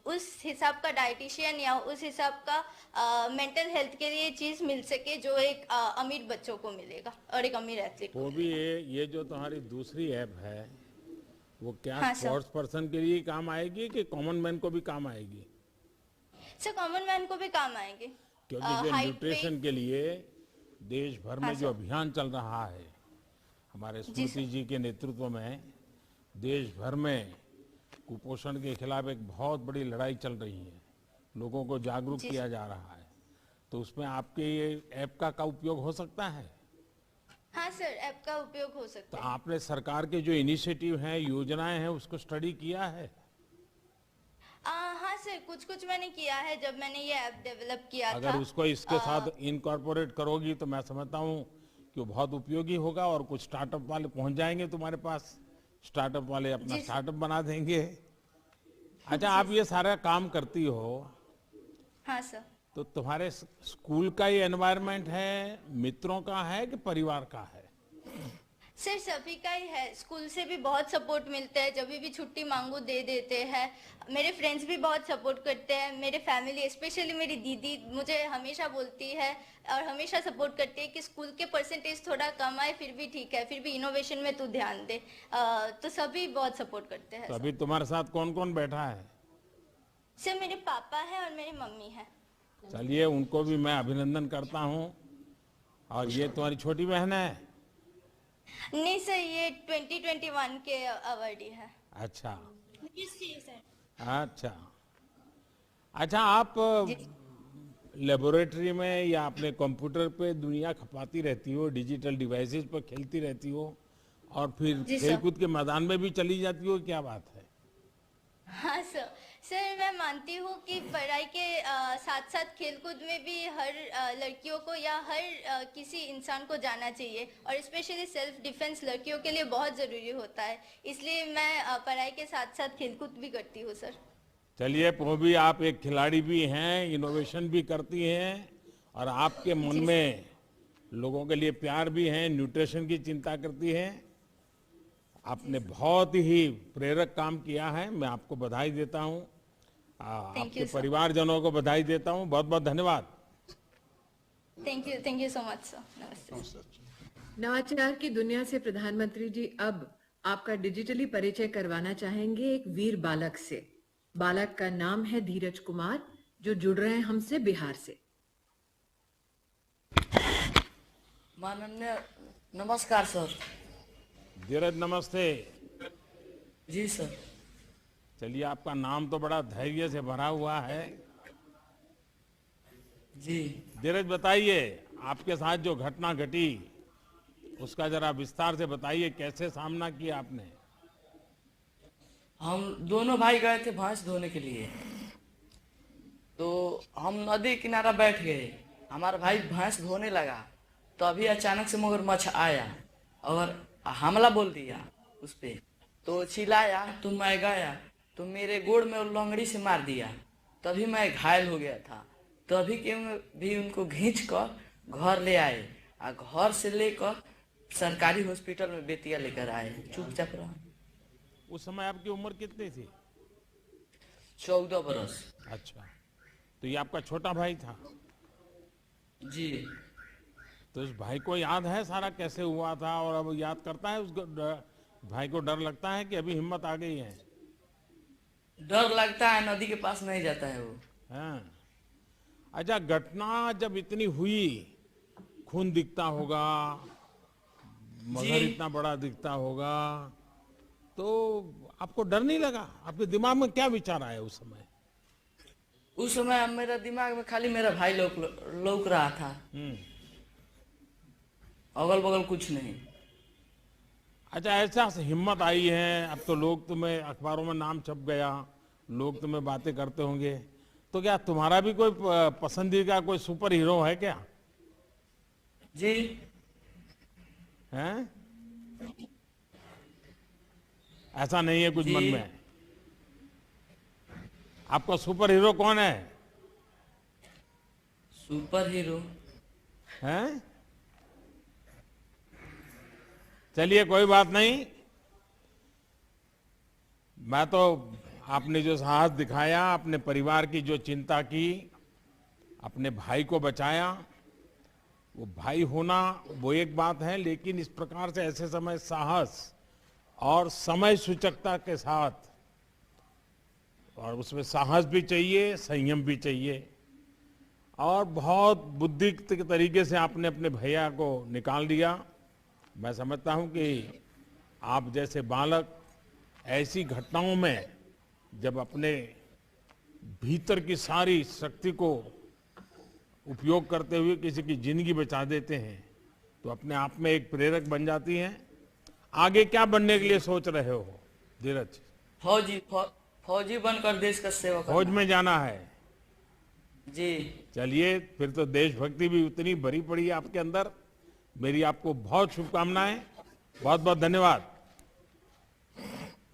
उस हिसाब का डाइटिशियन या उस हिसाब का मेंटल हेल्थ के लिए चीज़ मिल सके जो एक अमीर बच्चों को मिलेगा और एक अमीर एथलीट को। वो भी ये जो तुम्हारी दूसरी ऐप है वो क्या हाँ, स्पोर्ट्स पर्सन के लिए काम आएगी कि कॉमन मैन को भी काम आएगी? सर, कॉमन मैन को भी काम आएंगे, क्योंकि जो न्यूट्रिशन के लिए देश भर में जो अभियान चल रहा है, हमारे स्मृति जी के नेतृत्व में देश भर में कुपोषण के खिलाफ एक बहुत बड़ी लड़ाई चल रही है, लोगों को जागरूक किया जा रहा है। तो उसमें आपके ये ऐप का उपयोग हो सकता है? हाँ सर, ऐप का उपयोग हो तो सकता है। आपने सरकार के जो इनिशिएटिव हैं, योजनाएं हैं, उसको स्टडी किया है? हाँ सर, कुछ कुछ मैंने किया है जब मैंने ये ऐप डेवलप किया था। अगर उसको इसके साथ इनकॉर्पोरेट करोगी तो मैं समझता हूँ कि वो बहुत उपयोगी होगा और कुछ स्टार्टअप वाले पहुंच जाएंगे तुम्हारे पास, स्टार्टअप वाले अपना स्टार्टअप बना देंगे। अच्छा, आप ये सारा काम करती हो, हाँ सर। तो तुम्हारे स्कूल का ये एनवायरनमेंट है, मित्रों का है कि परिवार का है? सर सभी का ही है, स्कूल से भी बहुत सपोर्ट मिलता है, जब भी छुट्टी मांगो दे देते हैं। मेरे फ्रेंड्स भी बहुत सपोर्ट करते हैं, मेरे फैमिली स्पेशली मेरी दीदी मुझे हमेशा बोलती है और हमेशा सपोर्ट करती है कि स्कूल के परसेंटेज थोड़ा कम आए फिर भी ठीक है, फिर भी इनोवेशन में तू ध्यान दे। तो सभी बहुत सपोर्ट करते हैं। तो अभी तुम्हारे साथ कौन कौन बैठा है? सर मेरे पापा है और मेरी मम्मी है। चलिए, उनको भी मैं अभिनंदन करता हूँ। और ये तुम्हारी छोटी बहन है? नहीं सर, ये 2021 के अवार्डी है। अच्छा अच्छा अच्छा, आप लेबोरेटरी में या अपने कंप्यूटर पे दुनिया खपाती रहती हो, डिजिटल डिवाइसेस पर खेलती रहती हो और फिर खेलकूद के मैदान में भी चली जाती हो, क्या बात है? हाँ सर, मैं मानती हूँ कि पढ़ाई के साथ साथ खेलकूद में भी हर लड़कियों को या हर किसी इंसान को जाना चाहिए और स्पेशली सेल्फ डिफेंस लड़कियों के लिए बहुत ज़रूरी होता है, इसलिए मैं पढ़ाई के साथ साथ खेलकूद भी करती हूँ सर। चलिए, वो भी आप एक खिलाड़ी भी हैं, इनोवेशन भी करती हैं और आपके मन में लोगों के लिए प्यार भी है, न्यूट्रिशन की चिंता करती हैं। आपने बहुत ही प्रेरक काम किया है, मैं आपको बधाई देता हूँ, आपके परिवारजनों को बधाई देता हूँ। बहुत बहुत धन्यवाद। Thank you so much sir. नमस्ते। नवाचार की दुनिया से प्रधानमंत्री जी अब आपका डिजिटली परिचय करवाना चाहेंगे एक वीर बालक से। बालक का नाम है धीरज कुमार, जो जुड़ रहे हैं हमसे बिहार से। माननीय नमस्कार सर। धीरज नमस्ते। जी सर। चलिए, आपका नाम तो बड़ा धैर्य से भरा हुआ है। जी धीरज, बताइए आपके साथ जो घटना घटी उसका जरा विस्तार से बताइए, कैसे सामना किया आपने? हम दोनों भाई गए थे भैंस धोने के लिए, तो हम नदी किनारा बैठ गए। हमारा भाई भैंस धोने लगा तो अभी अचानक से मगरमच्छ आया और हमला बोल दिया उस पे, तो चिल्लाया तो मैं गया तो मेरे गोड़ में लंगड़ी से मार दिया, तभी मैं घायल हो गया था। तभी के भी उनको खींच कर घर ले आए और घर से लेकर सरकारी हॉस्पिटल में बेतिया लेकर आए। चुपचाप रहा। उस समय आपकी उम्र कितनी थी? 14 बरस। अच्छा, तो ये आपका छोटा भाई था? जी। तो उस भाई को याद है सारा कैसे हुआ था और अब याद करता है? उस भाई को डर लगता है कि अभी हिम्मत आ गई है? डर लगता है, नदी के पास नहीं जाता है वो। हाँ। अच्छा, घटना जब इतनी हुई, खून दिखता होगा, मगर इतना बड़ा दिखता होगा, तो आपको डर नहीं लगा? आपके दिमाग में क्या विचार आया उस समय? उस समय मेरा दिमाग में खाली मेरा भाई लौक रहा था, अगल बगल कुछ नहीं। अच्छा, ऐसा हिम्मत आई है, अब तो लोग तुम्हें अखबारों में नाम छप गया, लोग तुम्हें बातें करते होंगे, तो क्या तुम्हारा भी कोई पसंदीदा कोई सुपर हीरो है क्या? जी। हैं? ऐसा नहीं है कुछ मन में? आपका सुपर हीरो कौन है? सुपर हीरो हैं? चलिए, कोई बात नहीं। मैं तो आपने जो साहस दिखाया, अपने परिवार की जो चिंता की, अपने भाई को बचाया, वो भाई होना वो एक बात है, लेकिन इस प्रकार से ऐसे समय साहस और समय सूचकता के साथ, और उसमें साहस भी चाहिए, संयम भी चाहिए, और बहुत बुद्धि के तरीके से आपने अपने भैया को निकाल दिया। मैं समझता हूं कि आप जैसे बालक ऐसी घटनाओं में जब अपने भीतर की सारी शक्ति को उपयोग करते हुए किसी की जिंदगी बचा देते हैं तो अपने आप में एक प्रेरक बन जाती हैं। आगे क्या बनने के लिए सोच रहे हो धीरज? फौजी बनकर देश का सेवा करना। फौज में जाना है जी। चलिए, फिर तो देशभक्ति भी उतनी भरी पड़ी है आपके अंदर। मेरी आपको बहुत शुभकामनाएं, बहुत बहुत धन्यवाद।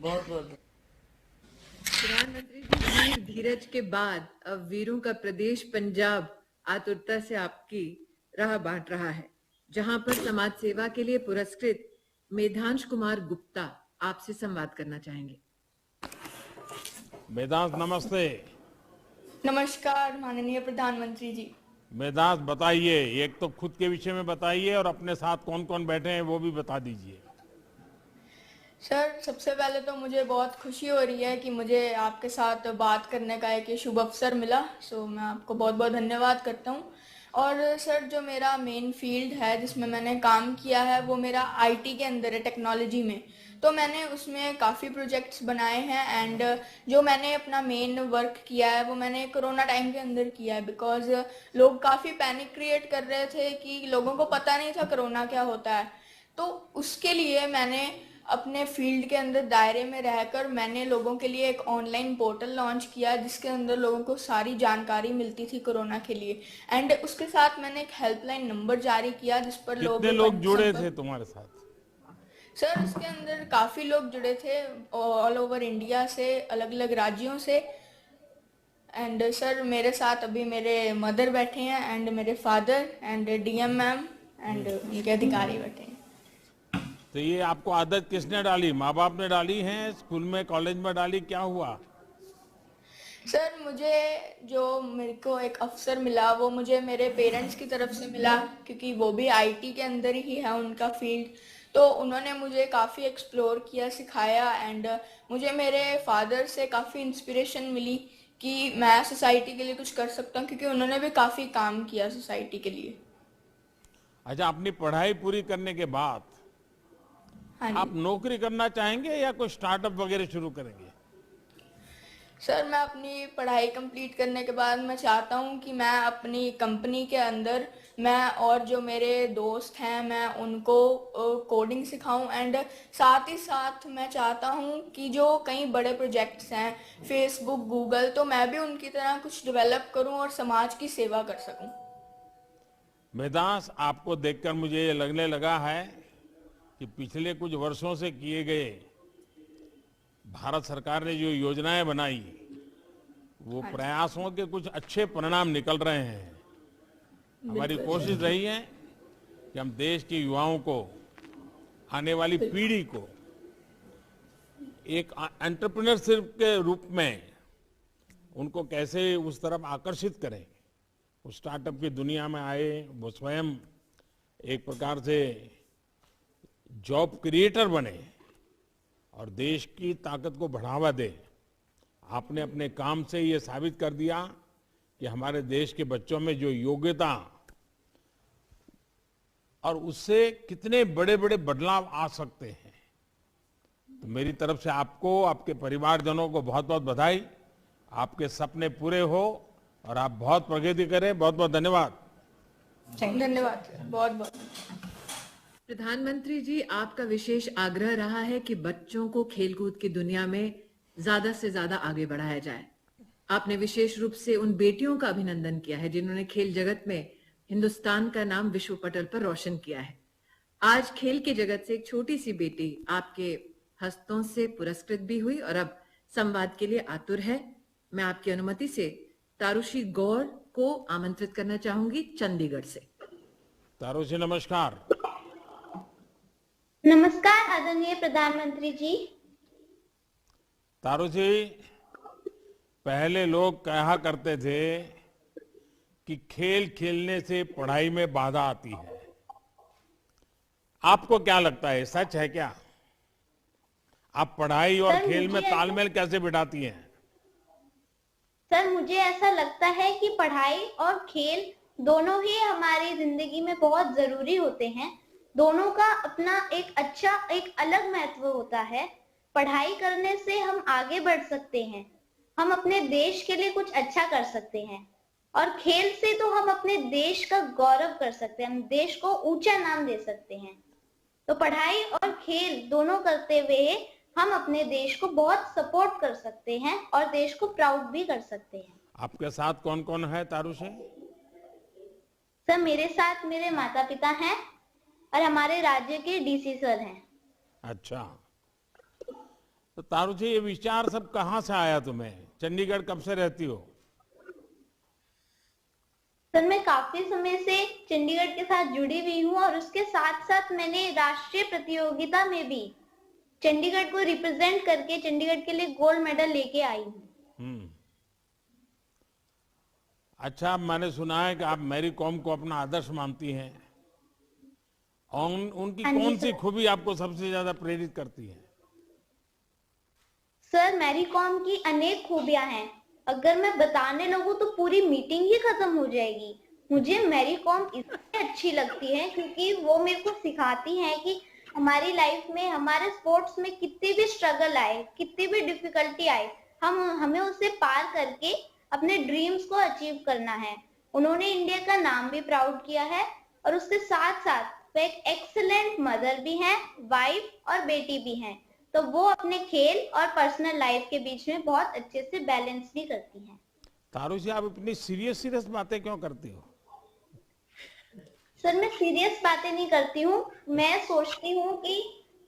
बहुत बहुत प्रधानमंत्री जी, वीर धीरज के बाद अब वीरों का प्रदेश पंजाब आतुरता से आपकी राह बांट रहा है, जहां पर समाज सेवा के लिए पुरस्कृत मेधांश कुमार गुप्ता आपसे संवाद करना चाहेंगे। मेधांश, नमस्ते। नमस्कार माननीय प्रधानमंत्री जी। मेधांश, बताइए, एक तो खुद के विषय में बताइए और अपने साथ कौन कौन बैठे हैं वो भी बता दीजिए। सर, सबसे पहले तो मुझे बहुत खुशी हो रही है कि मुझे आपके साथ बात करने का एक शुभ अवसर मिला। सो मैं आपको बहुत बहुत धन्यवाद करता हूँ। और सर, जो मेरा मेन फील्ड है जिसमें मैंने काम किया है वो मेरा आईटी के अंदर है, टेक्नोलॉजी में। तो मैंने उसमें काफ़ी प्रोजेक्ट्स बनाए हैं एंड जो मैंने अपना मेन वर्क किया है वो मैंने कोरोना टाइम के अंदर किया है, बिकॉज लोग काफ़ी पैनिक क्रिएट कर रहे थे कि लोगों को पता नहीं था कोरोना क्या होता है। तो उसके लिए मैंने अपने फील्ड के अंदर दायरे में रहकर मैंने लोगों के लिए एक ऑनलाइन पोर्टल लॉन्च किया जिसके अंदर लोगों को सारी जानकारी मिलती थी कोरोना के लिए। एंड उसके साथ मैंने एक हेल्पलाइन नंबर जारी किया जिस पर कितने लोग जुड़े थे तुम्हारे साथ? सर, इसके अंदर काफ़ी लोग जुड़े थे ऑल ओवर इंडिया से, अलग अलग राज्यों से। एंड सर, मेरे साथ अभी मेरे मदर बैठे हैं एंड मेरे father and DM ma'am and उनके अधिकारी बैठे हैं। तो ये आपको आदत किसने डाली? माँ बाप ने डाली है, स्कूल में, कॉलेज में डाली, क्या हुआ? सर, मुझे जो मेरे को एक अवसर मिला वो मुझे मेरे पेरेंट्स की तरफ से मिला, क्योंकि वो भी आईटी के अंदर ही है उनका फील्ड। तो उन्होंने मुझे काफ़ी एक्सप्लोर किया, सिखाया एंड मुझे मेरे फादर से काफ़ी इंस्पिरेशन मिली कि मैं सोसाइटी के लिए कुछ कर सकता हूँ, क्योंकि उन्होंने भी काफ़ी काम किया सोसाइटी के लिए। अच्छा, अपनी पढ़ाई पूरी करने के बाद आप नौकरी करना चाहेंगे या कोई स्टार्टअप वगैरह शुरू करेंगे? सर, मैं अपनी पढ़ाई कंप्लीट करने के बाद मैं चाहता हूं कि मैं अपनी कंपनी के अंदर मैं और जो मेरे दोस्त हैं मैं उनको कोडिंग सिखाऊं एंड साथ ही साथ मैं चाहता हूं कि जो कई बड़े प्रोजेक्ट्स हैं फेसबुक, गूगल, तो मैं भी उनकी तरह कुछ डेवलप करूं और समाज की सेवा कर सकूं। मेधांश, आपको देखकर मुझे ये लगने लगा है कि पिछले कुछ वर्षों से किए गए भारत सरकार ने जो योजनाएं बनाई वो प्रयासों के कुछ अच्छे परिणाम निकल रहे हैं। हमारी कोशिश रही है कि हम देश के युवाओं को, आने वाली पीढ़ी को एक एंटरप्रेन्योरशिप के रूप में उनको कैसे उस तरफ आकर्षित करें, वो स्टार्टअप की दुनिया में आए, वो स्वयं एक प्रकार से जॉब क्रिएटर बने और देश की ताकत को बढ़ावा दे। आपने अपने काम से ये साबित कर दिया कि हमारे देश के बच्चों में जो योग्यता और उससे कितने बड़े बड़े बदलाव आ सकते हैं। तो मेरी तरफ से आपको, आपके परिवारजनों को बहुत बहुत बधाई। आपके सपने पूरे हो और आप बहुत प्रगति करें। बहुत बहुत धन्यवाद। धन्यवाद, बहुत बहुत। प्रधानमंत्री जी, आपका विशेष आग्रह रहा है कि बच्चों को खेलकूद की दुनिया में ज्यादा से ज्यादा आगे बढ़ाया जाए। आपने विशेष रूप से उन बेटियों का अभिनंदन किया है जिन्होंने खेल जगत में हिंदुस्तान का नाम विश्व पटल पर रोशन किया है। आज खेल के जगत से एक छोटी सी बेटी आपके हस्तों से पुरस्कृत भी हुई और अब संवाद के लिए आतुर है। मैं आपकी अनुमति से तारुषी गौर को आमंत्रित करना चाहूंगी चंडीगढ़ से। तारुषी, नमस्कार। नमस्कार आदरणीय प्रधानमंत्री जी। तारुषी, पहले लोग कहा करते थे कि खेल खेलने से पढ़ाई में बाधा आती है। आपको क्या लगता है, सच है क्या? आप पढ़ाई और खेल में तालमेल कैसे बिठाती हैं? सर, मुझे ऐसा लगता है कि पढ़ाई और खेल दोनों ही हमारी जिंदगी में बहुत जरूरी होते हैं। दोनों का अपना एक अच्छा, एक अलग महत्व होता है। पढ़ाई करने से हम आगे बढ़ सकते हैं, हम अपने देश के लिए कुछ अच्छा कर सकते हैं और खेल से तो हम अपने देश का गौरव कर सकते हैं, हम देश को ऊंचा नाम दे सकते हैं। तो पढ़ाई और खेल दोनों करते हुए हम अपने देश को बहुत सपोर्ट कर सकते हैं और देश को प्राउड भी कर सकते हैं। आपके साथ कौन कौन है तारुषी? सर मेरे साथ मेरे माता पिता हैं और हमारे राज्य के डीसी सर हैं। अच्छा, तो तारुषी ये विचार सब कहाँ से आया तुम्हें? चंडीगढ़ कब से रहती हो? सर मैं काफी समय से चंडीगढ़ के साथ जुड़ी हुई हूँ और उसके साथ साथ मैंने राष्ट्रीय प्रतियोगिता में भी चंडीगढ़ को रिप्रेजेंट करके चंडीगढ़ के लिए गोल्ड मेडल लेके आई हूँ। अच्छा, मैंने सुना है कि आप मैरी कॉम को अपना आदर्श मानती हैं। उनकी कौन सी खूबी आपको सबसे ज्यादा प्रेरित करती है? सर मैरी कॉम की अनेक खूबियां हैं, अगर मैं बताने लगूं तो पूरी मीटिंग ही खत्म हो जाएगी। मुझे मैरी कॉम इसलिए अच्छी लगती है क्योंकि वो मेरे को सिखाती हैं कि हमारी लाइफ में, हमारे स्पोर्ट्स में कितनी भी स्ट्रगल आए, कितनी भी डिफिकल्टी आए, हमें उसे पार करके अपने ड्रीम्स को अचीव करना है। उन्होंने इंडिया का नाम भी प्राउड किया है और उसके साथ साथ वो एक एक्सीलेंट मदर भी हैं, वाइफ और बेटी भी हैं। तो वो अपने खेल और पर्सनल लाइफ के बीच में बहुत अच्छे से बैलेंस भी करती हैं। तारुषी, आप इतनी सीरियस बातें क्यों करती हो? सर मैं सीरियस बातें नहीं करती हूँ, मैं सोचती हूँ कि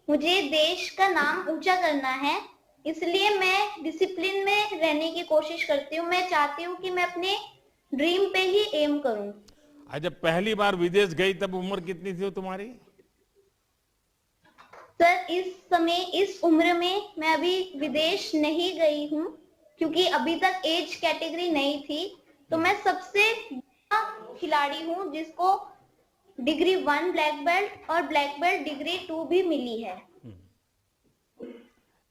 मुझे देश का नाम ऊंचा करना है, इसलिए मैं डिसिप्लिन में रहने की कोशिश करती हूँ। मैं चाहती हूँ कि मैं अपने ड्रीम पे ही एम करूँ। आज जब पहली बार विदेश गई तब उम्र कितनी थी तुम्हारी? सर इस समय, इस उम्र में मैं अभी विदेश नहीं गई हूँ क्योंकि अभी तक एज कैटेगरी नहीं थी। तो मैं सबसे बड़ा खिलाड़ी हूँ जिसको डिग्री 1 ब्लैक बेल्ट और ब्लैक बेल्ट डिग्री 2 भी मिली है।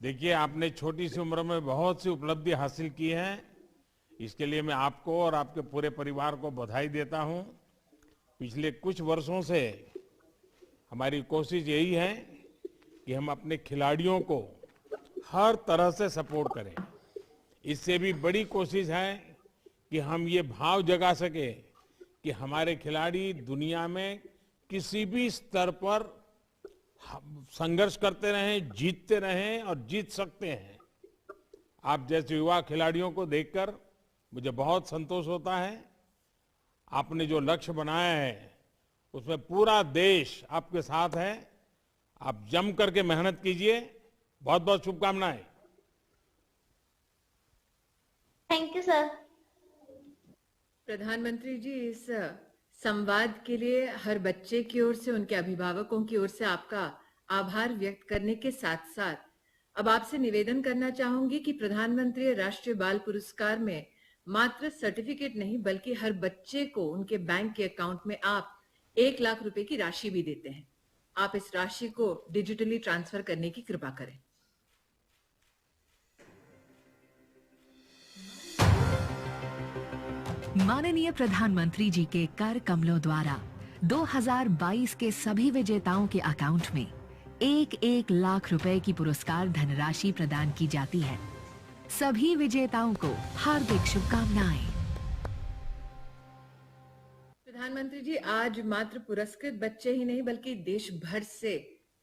देखिए, आपने छोटी सी उम्र में बहुत सी उपलब्धि हासिल की है। इसके लिए मैं आपको और आपके पूरे परिवार को बधाई देता हूं। पिछले कुछ वर्षों से हमारी कोशिश यही है कि हम अपने खिलाड़ियों को हर तरह से सपोर्ट करें। इससे भी बड़ी कोशिश है कि हम ये भाव जगा सके कि हमारे खिलाड़ी दुनिया में किसी भी स्तर पर संघर्ष करते रहें, जीतते रहें और जीत सकते हैं। आप जैसे युवा खिलाड़ियों को देखकर मुझे बहुत संतोष होता है। आपने जो लक्ष्य बनाया है उसमें पूरा देश आपके साथ है। आप जम करके मेहनत कीजिए। बहुत बहुत शुभकामनाएं। Thank you sir. प्रधानमंत्री जी, इस संवाद के लिए हर बच्चे की ओर से, उनके अभिभावकों की ओर से आपका आभार व्यक्त करने के साथ साथ अब आपसे निवेदन करना चाहूंगी कि प्रधानमंत्री राष्ट्रीय बाल पुरस्कार में मात्र सर्टिफिकेट नहीं बल्कि हर बच्चे को उनके बैंक के अकाउंट में आप 1 लाख रुपए की राशि भी देते हैं। आप इस राशि को डिजिटली ट्रांसफर करने की कृपा करें। माननीय प्रधानमंत्री जी के कर कमलों द्वारा 2022 के सभी विजेताओं के अकाउंट में 1-1 लाख रुपए की पुरस्कार धनराशि प्रदान की जाती है। सभी विजेताओं को हार्दिक शुभकामनाएं। प्रधानमंत्री जी, आज मात्र पुरस्कृत बच्चे ही नहीं बल्कि देश भर से,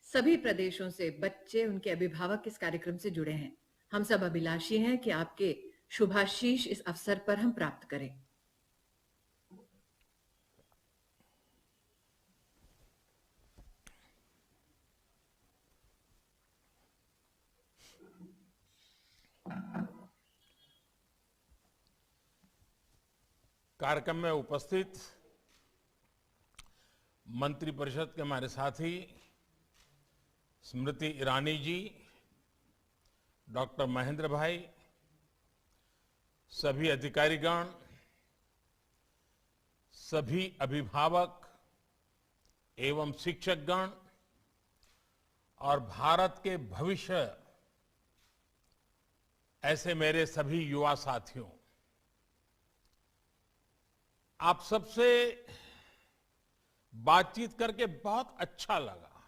सभी प्रदेशों से बच्चे, उनके अभिभावक इस कार्यक्रम से जुड़े हैं। हम सब अभिलाषी हैं कि आपके शुभाशीष इस अवसर पर हम प्राप्त करें। कार्यक्रम में उपस्थित मंत्रिपरिषद के हमारे साथी स्मृति ईरानी जी, डॉक्टर महेंद्र भाई, सभी अधिकारीगण, सभी अभिभावक एवं शिक्षकगण और भारत के भविष्य ऐसे मेरे सभी युवा साथियों, आप सबसे बातचीत करके बहुत अच्छा लगा।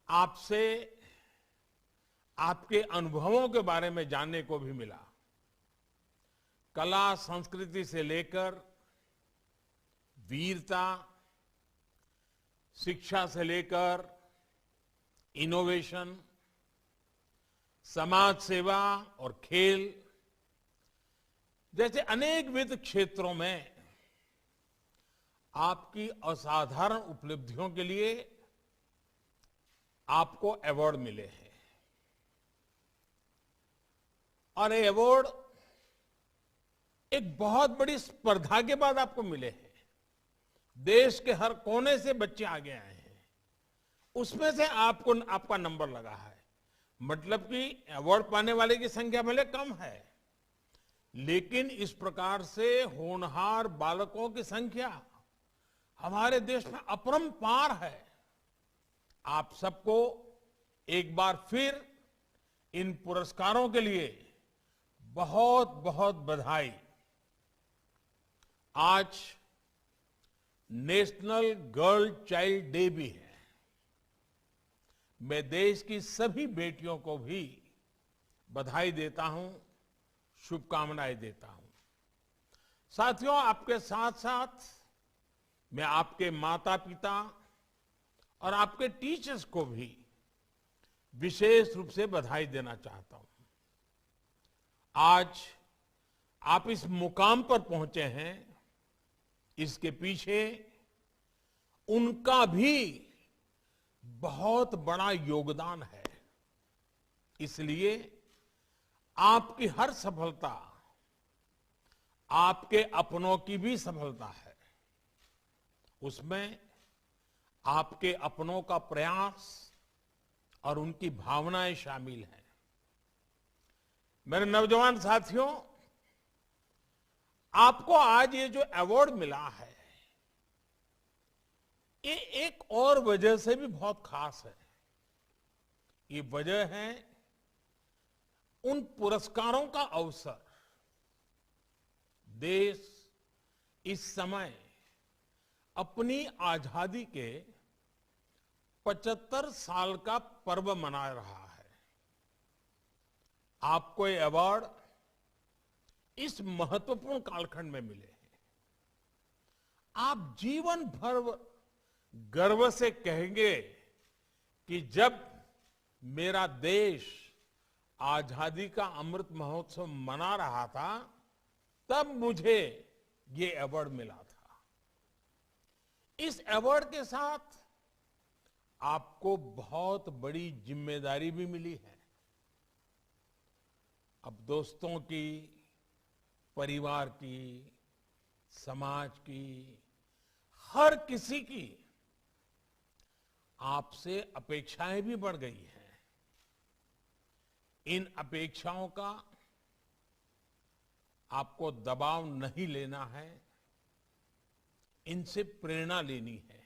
आपसे आपके अनुभवों के बारे में जानने को भी मिला। कला संस्कृति से लेकर वीरता, शिक्षा से लेकर इनोवेशन, समाज सेवा और खेल जैसे अनेकविध क्षेत्रों में आपकी असाधारण उपलब्धियों के लिए आपको अवार्ड मिले हैं। और ये अवार्ड एक बहुत बड़ी स्पर्धा के बाद आपको मिले हैं। देश के हर कोने से बच्चे आगे आए हैं, उसमें से आपको आपका नंबर लगा है। मतलब कि अवार्ड पाने वाले की संख्या भले कम है, लेकिन इस प्रकार से होनहार बालकों की संख्या हमारे देश में अपरंपार है। आप सबको एक बार फिर इन पुरस्कारों के लिए बहुत बहुत बधाई। आज नेशनल गर्ल चाइल्ड डे भी है। मैं देश की सभी बेटियों को भी बधाई देता हूं, शुभकामनाएं देता हूं। साथियों, आपके साथ साथ मैं आपके माता पिता और आपके टीचर्स को भी विशेष रूप से बधाई देना चाहता हूं। आज आप इस मुकाम पर पहुंचे हैं, इसके पीछे उनका भी बहुत बड़ा योगदान है। इसलिए आपकी हर सफलता आपके अपनों की भी सफलता है। उसमें आपके अपनों का प्रयास और उनकी भावनाएं शामिल हैं। मेरे नौजवान साथियों, आपको आज ये जो अवार्ड मिला है, ये एक और वजह से भी बहुत खास है। ये वजह है उन पुरस्कारों का अवसर। देश इस समय अपनी आजादी के 75 साल का पर्व मना रहा है। आपको ये अवार्ड इस महत्वपूर्ण कालखंड में मिले हैं। आप जीवन भर गर्व से कहेंगे कि जब मेरा देश आजादी का अमृत महोत्सव मना रहा था, तब मुझे ये अवार्ड मिला था। इस अवार्ड के साथ आपको बहुत बड़ी जिम्मेदारी भी मिली है। अब दोस्तों की, परिवार की, समाज की, हर किसी की आपसे अपेक्षाएं भी बढ़ गई हैं। इन अपेक्षाओं का आपको दबाव नहीं लेना है, इनसे प्रेरणा लेनी है।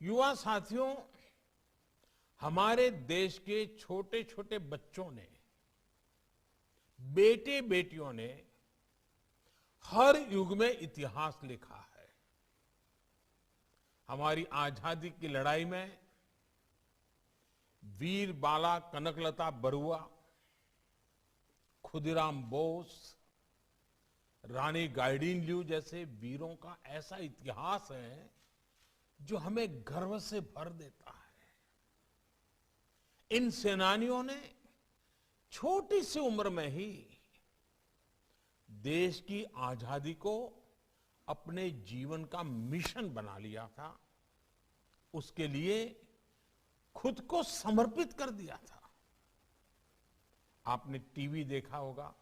युवा साथियों, हमारे देश के छोटे छोटे बच्चों ने, बेटे बेटियों ने हर युग में इतिहास लिखा है। हमारी आजादी की लड़ाई में वीर बाला कनकलता बरुआ, खुदीराम बोस, रानी गाइडिनल्यू जैसे वीरों का ऐसा इतिहास है जो हमें गर्व से भर देता है। इन सेनानियों ने छोटी सी उम्र में ही देश की आजादी को अपने जीवन का मिशन बना लिया था। उसके लिए खुद को समर्पित कर दिया था। आपने टीवी देखा होगा।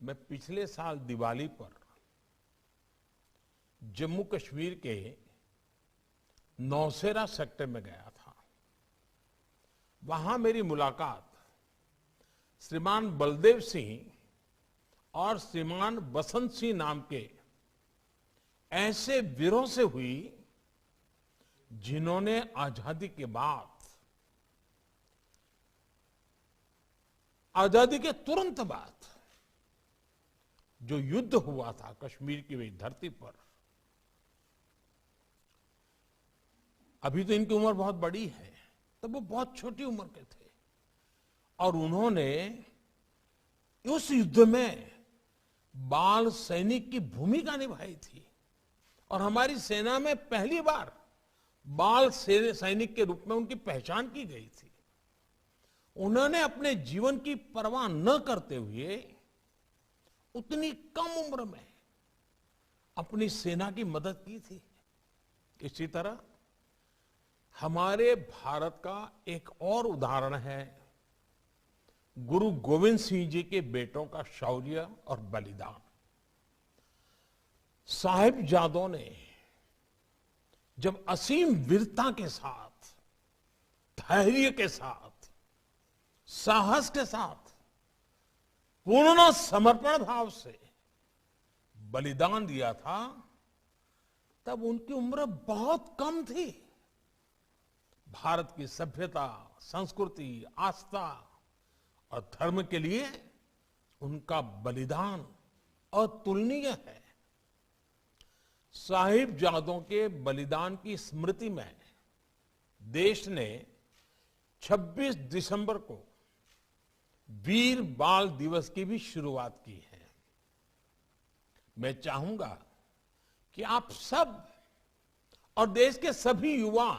मैं पिछले साल दिवाली पर जम्मू कश्मीर के नौशेरा सेक्टर में गया था। वहां मेरी मुलाकात श्रीमान बलदेव सिंह और श्रीमान बसंत सिंह नाम के ऐसे वीरों से हुई जिन्होंने आजादी के बाद, आजादी के तुरंत बाद जो युद्ध हुआ था कश्मीर की वही धरती पर, अभी तो इनकी उम्र बहुत बड़ी है, तब वो बहुत छोटी उम्र के थे और उन्होंने उस युद्ध में बाल सैनिक की भूमिका निभाई थी और हमारी सेना में पहली बार बाल सैनिक के रूप में उनकी पहचान की गई थी। उन्होंने अपने जीवन की परवाह न करते हुए उतनी कम उम्र में अपनी सेना की मदद की थी। इसी तरह हमारे भारत का एक और उदाहरण है गुरु गोविंद सिंह जी के बेटों का शौर्य और बलिदान। साहिबजादों ने जब असीम वीरता के साथ, धैर्य के साथ, साहस के साथ, पूर्ण समर्पण भाव से बलिदान दिया था, तब उनकी उम्र बहुत कम थी। भारत की सभ्यता, संस्कृति, आस्था और धर्म के लिए उनका बलिदान अतुलनीय है। साहिबजादों के बलिदान की स्मृति में देश ने 26 दिसंबर को वीर बाल दिवस की भी शुरुआत की है। मैं चाहूंगा कि आप सब और देश के सभी युवा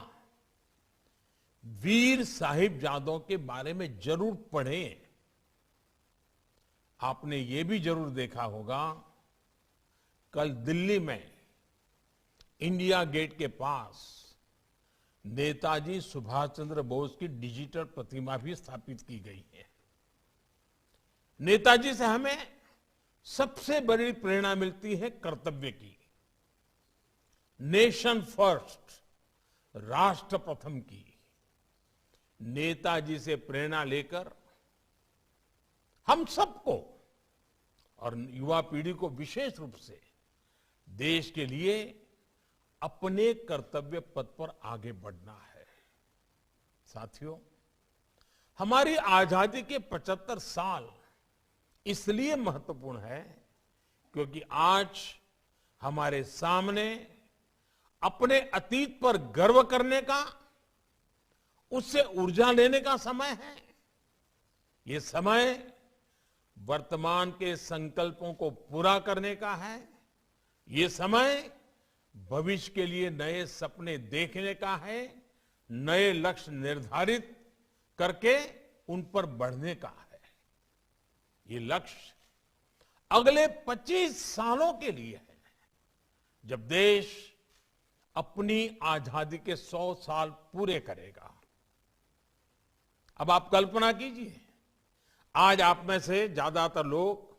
वीर साहिबजादों के बारे में जरूर पढ़ें। आपने ये भी जरूर देखा होगा, कल दिल्ली में इंडिया गेट के पास नेताजी सुभाष चंद्र बोस की डिजिटल प्रतिमा भी स्थापित की गई है। नेताजी से हमें सबसे बड़ी प्रेरणा मिलती है कर्तव्य की, नेशन फर्स्ट, राष्ट्र प्रथम की। नेताजी से प्रेरणा लेकर हम सबको और युवा पीढ़ी को विशेष रूप से देश के लिए अपने कर्तव्य पथ पर आगे बढ़ना है। साथियों, हमारी आजादी के 75 साल इसलिए महत्वपूर्ण है क्योंकि आज हमारे सामने अपने अतीत पर गर्व करने का, उससे ऊर्जा लेने का समय है। ये समय वर्तमान के संकल्पों को पूरा करने का है। ये समय भविष्य के लिए नए सपने देखने का है, नए लक्ष्य निर्धारित करके उन पर बढ़ने का है। ये लक्ष्य अगले 25 सालों के लिए है, जब देश अपनी आजादी के 100 साल पूरे करेगा। अब आप कल्पना कीजिए, आज आप में से ज्यादातर लोग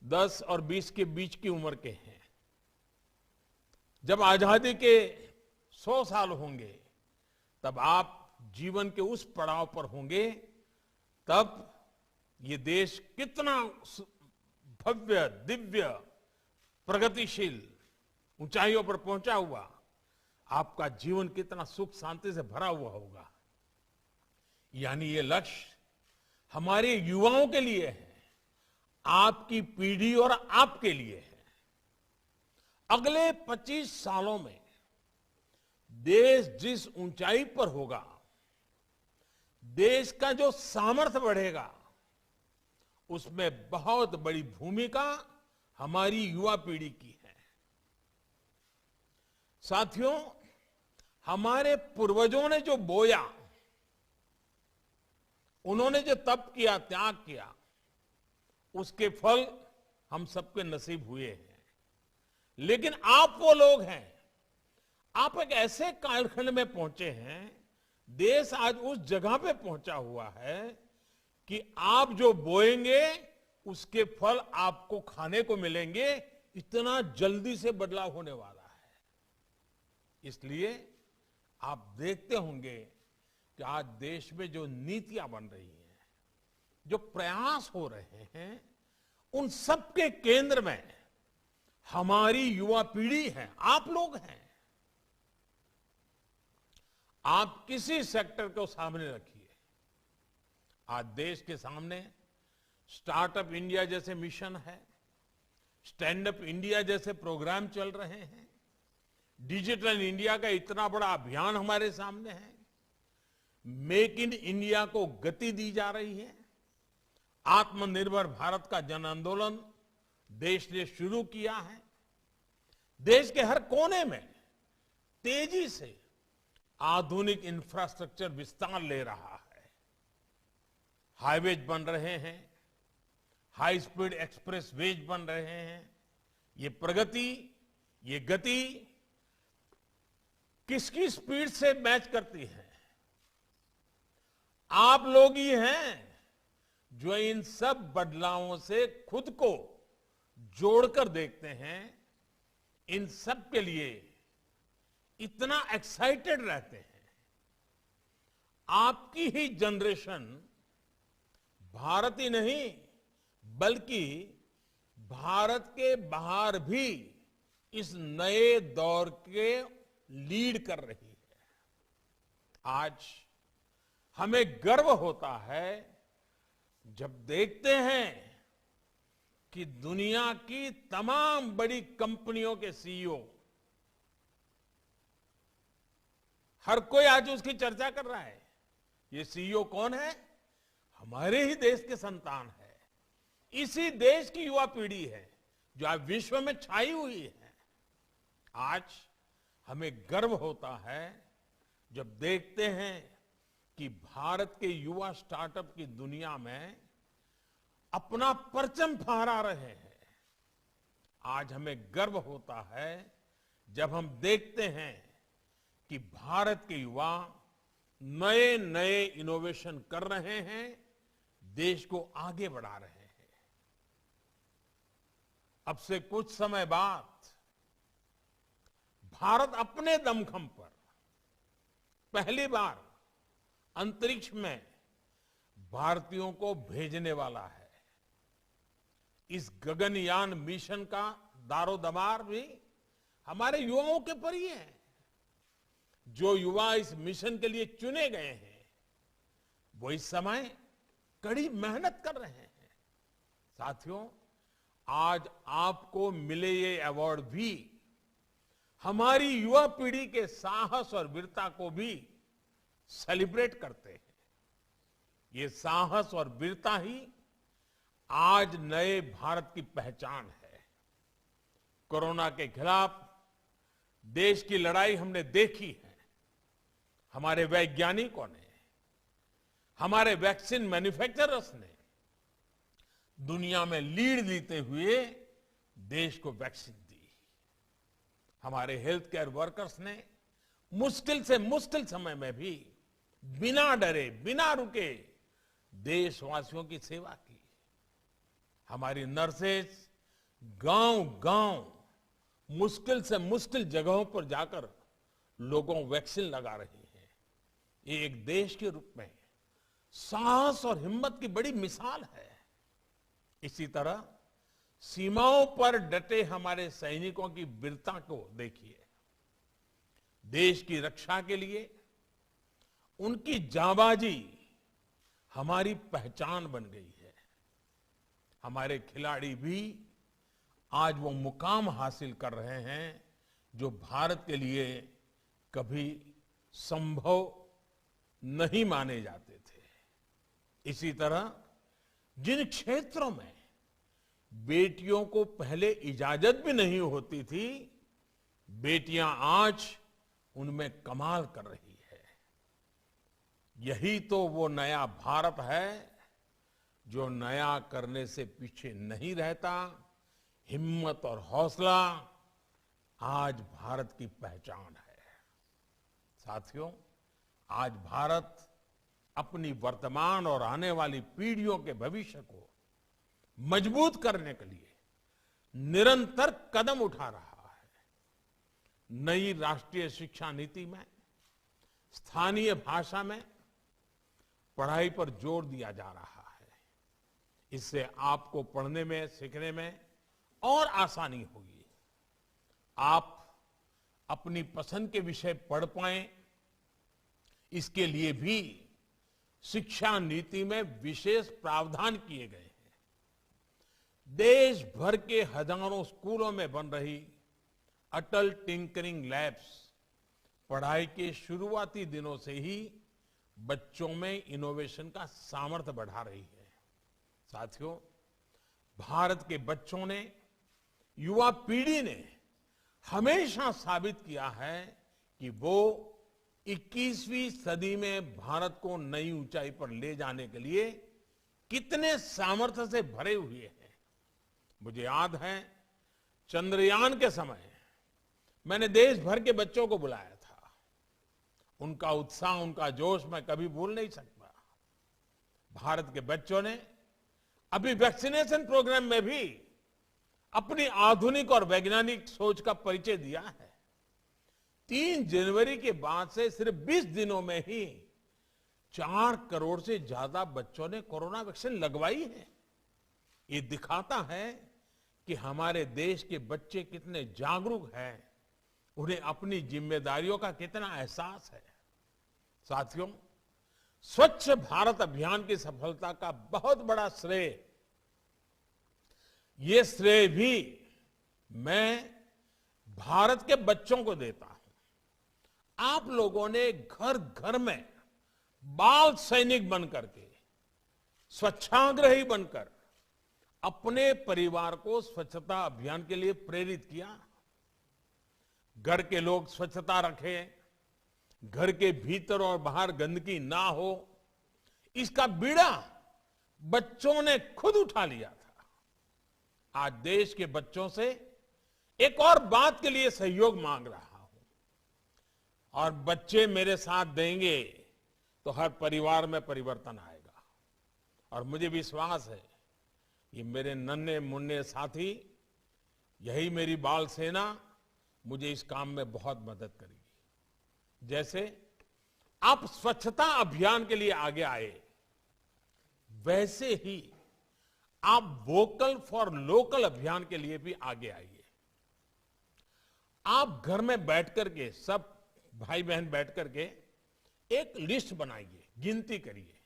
10 और 20 के बीच की उम्र के हैं। जब आजादी के 100 साल होंगे, तब आप जीवन के उस पड़ाव पर होंगे, तब ये देश कितना भव्य, दिव्य, प्रगतिशील ऊंचाइयों पर पहुंचा हुआ, आपका जीवन कितना सुख शांति से भरा हुआ होगा। यानी ये लक्ष्य हमारे युवाओं के लिए है, आपकी पीढ़ी और आपके लिए है। अगले 25 सालों में देश जिस ऊंचाई पर होगा, देश का जो सामर्थ्य बढ़ेगा, उसमें बहुत बड़ी भूमिका हमारी युवा पीढ़ी की है। साथियों, हमारे पूर्वजों ने जो बोया, उन्होंने जो तप किया, त्याग किया, उसके फल हम सबके नसीब हुए हैं। लेकिन आप वो लोग हैं, आप एक ऐसे कालखंड में पहुंचे हैं, देश आज उस जगह पे पहुंचा हुआ है कि आप जो बोएंगे उसके फल आपको खाने को मिलेंगे। इतना जल्दी से बदलाव होने वाला है। इसलिए आप देखते होंगे कि आज देश में जो नीतियां बन रही हैं, जो प्रयास हो रहे हैं, उन सबके केंद्र में हमारी युवा पीढ़ी है, आप लोग हैं। आप किसी सेक्टर को सामने रखिए, आज देश के सामने स्टार्टअप इंडिया जैसे मिशन है, स्टैंड अप इंडिया जैसे प्रोग्राम चल रहे हैं, डिजिटल इंडिया का इतना बड़ा अभियान हमारे सामने है, मेक इन इंडिया को गति दी जा रही है आत्मनिर्भर भारत का जन आंदोलन देश ने शुरू किया है। देश के हर कोने में तेजी से आधुनिक इंफ्रास्ट्रक्चर विस्तार ले रहा है। हाईवेज बन रहे हैं, हाई स्पीड एक्सप्रेस वेज बन रहे हैं। ये प्रगति, ये गति किसकी स्पीड से मैच करती है? आप लोग ही हैं जो इन सब बदलावों से खुद को जोड़कर देखते हैं, इन सब के लिए इतना एक्साइटेड रहते हैं। आपकी ही जनरेशन भारत ही नहीं बल्कि भारत के बाहर भी इस नए दौर के लीड कर रही है। आज हमें गर्व होता है जब देखते हैं कि दुनिया की तमाम बड़ी कंपनियों के सीईओ, हर कोई आज उसकी चर्चा कर रहा है। ये सीईओ कौन है? हमारे ही देश के संतान है। इसी देश की युवा पीढ़ी है जो आज विश्व में छाई हुई है। आज हमें गर्व होता है जब देखते हैं कि भारत के युवा स्टार्टअप की दुनिया में अपना परचम फहरा रहे हैं। आज हमें गर्व होता है जब हम देखते हैं कि भारत के युवा नए नए इनोवेशन कर रहे हैं, देश को आगे बढ़ा रहे हैं। अब से कुछ समय बाद भारत अपने दमखम पर पहली बार अंतरिक्ष में भारतीयों को भेजने वाला है। इस गगनयान मिशन का दारोदमार भी हमारे युवाओं के पर ही है। जो युवा इस मिशन के लिए चुने गए हैं वो इस समय कड़ी मेहनत कर रहे हैं। साथियों, आज आपको मिले ये अवार्ड भी हमारी युवा पीढ़ी के साहस और वीरता को भी सेलिब्रेट करते हैं। ये साहस और वीरता ही आज नए भारत की पहचान है। कोरोना के खिलाफ देश की लड़ाई हमने देखी है। हमारे वैज्ञानिकों ने, हमारे वैक्सीन मैन्युफैक्चरर्स ने दुनिया में लीड लेते हुए देश को वैक्सीन दी। हमारे हेल्थ केयर वर्कर्स ने मुश्किल से मुश्किल समय में भी बिना डरे, बिना रुके देशवासियों की सेवा की। हमारी नर्सेस गांव-गांव मुश्किल से मुश्किल जगहों पर जाकर लोगों को वैक्सीन लगा रही हैं। ये एक देश के रूप में साहस और हिम्मत की बड़ी मिसाल है। इसी तरह सीमाओं पर डटे हमारे सैनिकों की वीरता को देखिए। देश की रक्षा के लिए उनकी जांबाजी हमारी पहचान बन गई है। हमारे खिलाड़ी भी आज वो मुकाम हासिल कर रहे हैं जो भारत के लिए कभी संभव नहीं माने जाते थे। इसी तरह जिन क्षेत्रों में बेटियों को पहले इजाजत भी नहीं होती थी, बेटियां आज उनमें कमाल कर रही है। यही तो वो नया भारत है जो नया करने से पीछे नहीं रहता। हिम्मत और हौसला आज भारत की पहचान है। साथियों, आज भारत अपनी वर्तमान और आने वाली पीढ़ियों के भविष्य को मजबूत करने के लिए निरंतर कदम उठा रहा है। नई राष्ट्रीय शिक्षा नीति में स्थानीय भाषा में पढ़ाई पर जोर दिया जा रहा है। इससे आपको पढ़ने में, सीखने में और आसानी होगी। आप अपनी पसंद के विषय पढ़ पाएं, इसके लिए भी शिक्षा नीति में विशेष प्रावधान किए गए हैं। देश भर के हजारों स्कूलों में बन रही अटल टिंकरिंग लैब्स पढ़ाई के शुरुआती दिनों से ही बच्चों में इनोवेशन का सामर्थ्य बढ़ा रही है। साथियों, भारत के बच्चों ने, युवा पीढ़ी ने हमेशा साबित किया है कि वो 21वीं सदी में भारत को नई ऊंचाई पर ले जाने के लिए कितने सामर्थ्य से भरे हुए हैं। मुझे याद है, चंद्रयान के समय मैंने देश भर के बच्चों को बुलाया था। उनका उत्साह, उनका जोश मैं कभी भूल नहीं सकता। भारत के बच्चों ने अभी वैक्सीनेशन प्रोग्राम में भी अपनी आधुनिक और वैज्ञानिक सोच का परिचय दिया है। 3 जनवरी के बाद से सिर्फ 20 दिनों में ही 4 करोड़ से ज्यादा बच्चों ने कोरोना वैक्सीन लगवाई है। ये दिखाता है कि हमारे देश के बच्चे कितने जागरूक हैं, उन्हें अपनी जिम्मेदारियों का कितना एहसास है। साथियों, स्वच्छ भारत अभियान की सफलता का बहुत बड़ा श्रेय, ये श्रेय भी मैं भारत के बच्चों को देता हूं। आप लोगों ने घर घर में बाल सैनिक बनकर के, स्वच्छाग्रही बनकर अपने परिवार को स्वच्छता अभियान के लिए प्रेरित किया। घर के लोग स्वच्छता रखें, घर के भीतर और बाहर गंदगी ना हो, इसका बीड़ा बच्चों ने खुद उठा लिया था। आज देश के बच्चों से एक और बात के लिए सहयोग मांग रहा हूं, और बच्चे मेरे साथ देंगे तो हर परिवार में परिवर्तन आएगा। और मुझे विश्वास है, ये मेरे नन्हे मुन्ने साथी, यही मेरी बाल सेना मुझे इस काम में बहुत मदद करेगी। जैसे आप स्वच्छता अभियान के लिए आगे आए, वैसे ही आप वोकल फॉर लोकल अभियान के लिए भी आगे आइए। आप घर में बैठ करके, सब भाई बहन बैठ करके एक लिस्ट बनाइए, गिनती करिए,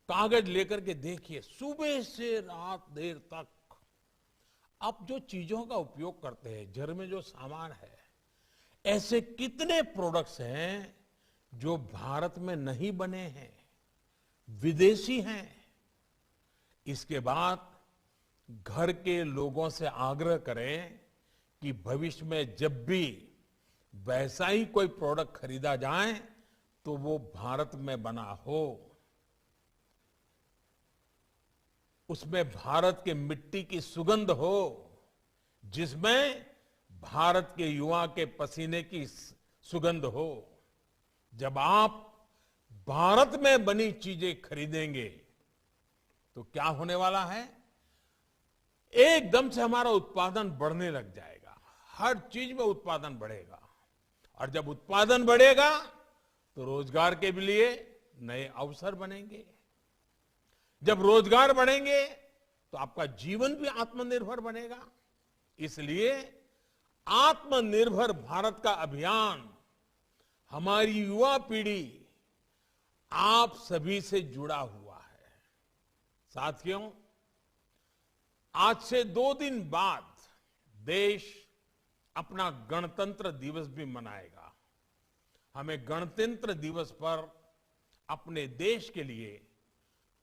कागज लेकर के देखिए, सुबह से रात देर तक आप जो चीजों का उपयोग करते हैं, घर में जो सामान है, ऐसे कितने प्रोडक्ट्स हैं जो भारत में नहीं बने हैं, विदेशी हैं। इसके बाद घर के लोगों से आग्रह करें कि भविष्य में जब भी वैसा ही कोई प्रोडक्ट खरीदा जाए तो वो भारत में बना हो, उसमें भारत के मिट्टी की सुगंध हो, जिसमें भारत के युवा के पसीने की सुगंध हो। जब आप भारत में बनी चीजें खरीदेंगे तो क्या होने वाला है, एकदम से हमारा उत्पादन बढ़ने लग जाएगा। हर चीज में उत्पादन बढ़ेगा, और जब उत्पादन बढ़ेगा तो रोजगार के लिए नए अवसर बनेंगे। जब रोजगार बढ़ेंगे तो आपका जीवन भी आत्मनिर्भर बनेगा। इसलिए आत्मनिर्भर भारत का अभियान, हमारी युवा पीढ़ी आप सभी से जुड़ा हुआ है। साथियों, आज से 2 दिन बाद देश अपना गणतंत्र दिवस भी मनाएगा। हमें गणतंत्र दिवस पर अपने देश के लिए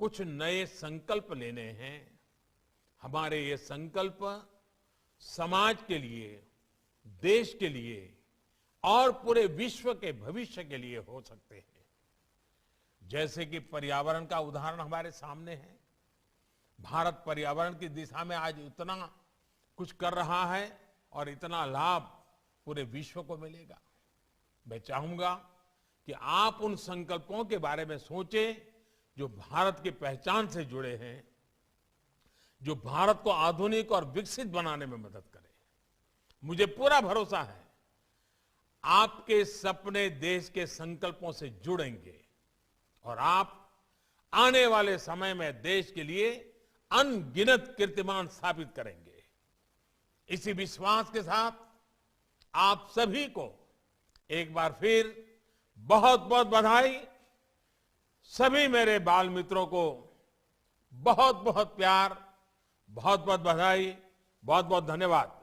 कुछ नए संकल्प लेने हैं। हमारे ये संकल्प समाज के लिए, देश के लिए और पूरे विश्व के भविष्य के लिए हो सकते हैं। जैसे कि पर्यावरण का उदाहरण हमारे सामने है। भारत पर्यावरण की दिशा में आज इतना कुछ कर रहा है और इतना लाभ पूरे विश्व को मिलेगा। मैं चाहूंगा कि आप उन संकल्पों के बारे में सोचें जो भारत की पहचान से जुड़े हैं, जो भारत को आधुनिक और विकसित बनाने में मदद करें। मुझे पूरा भरोसा है आपके सपने देश के संकल्पों से जुड़ेंगे और आप आने वाले समय में देश के लिए अनगिनत कीर्तिमान स्थापित करेंगे। इसी विश्वास के साथ आप सभी को एक बार फिर बहुत बहुत बधाई। सभी मेरे बाल मित्रों को बहुत बहुत प्यार, बहुत बहुत बधाई, बहुत बहुत धन्यवाद।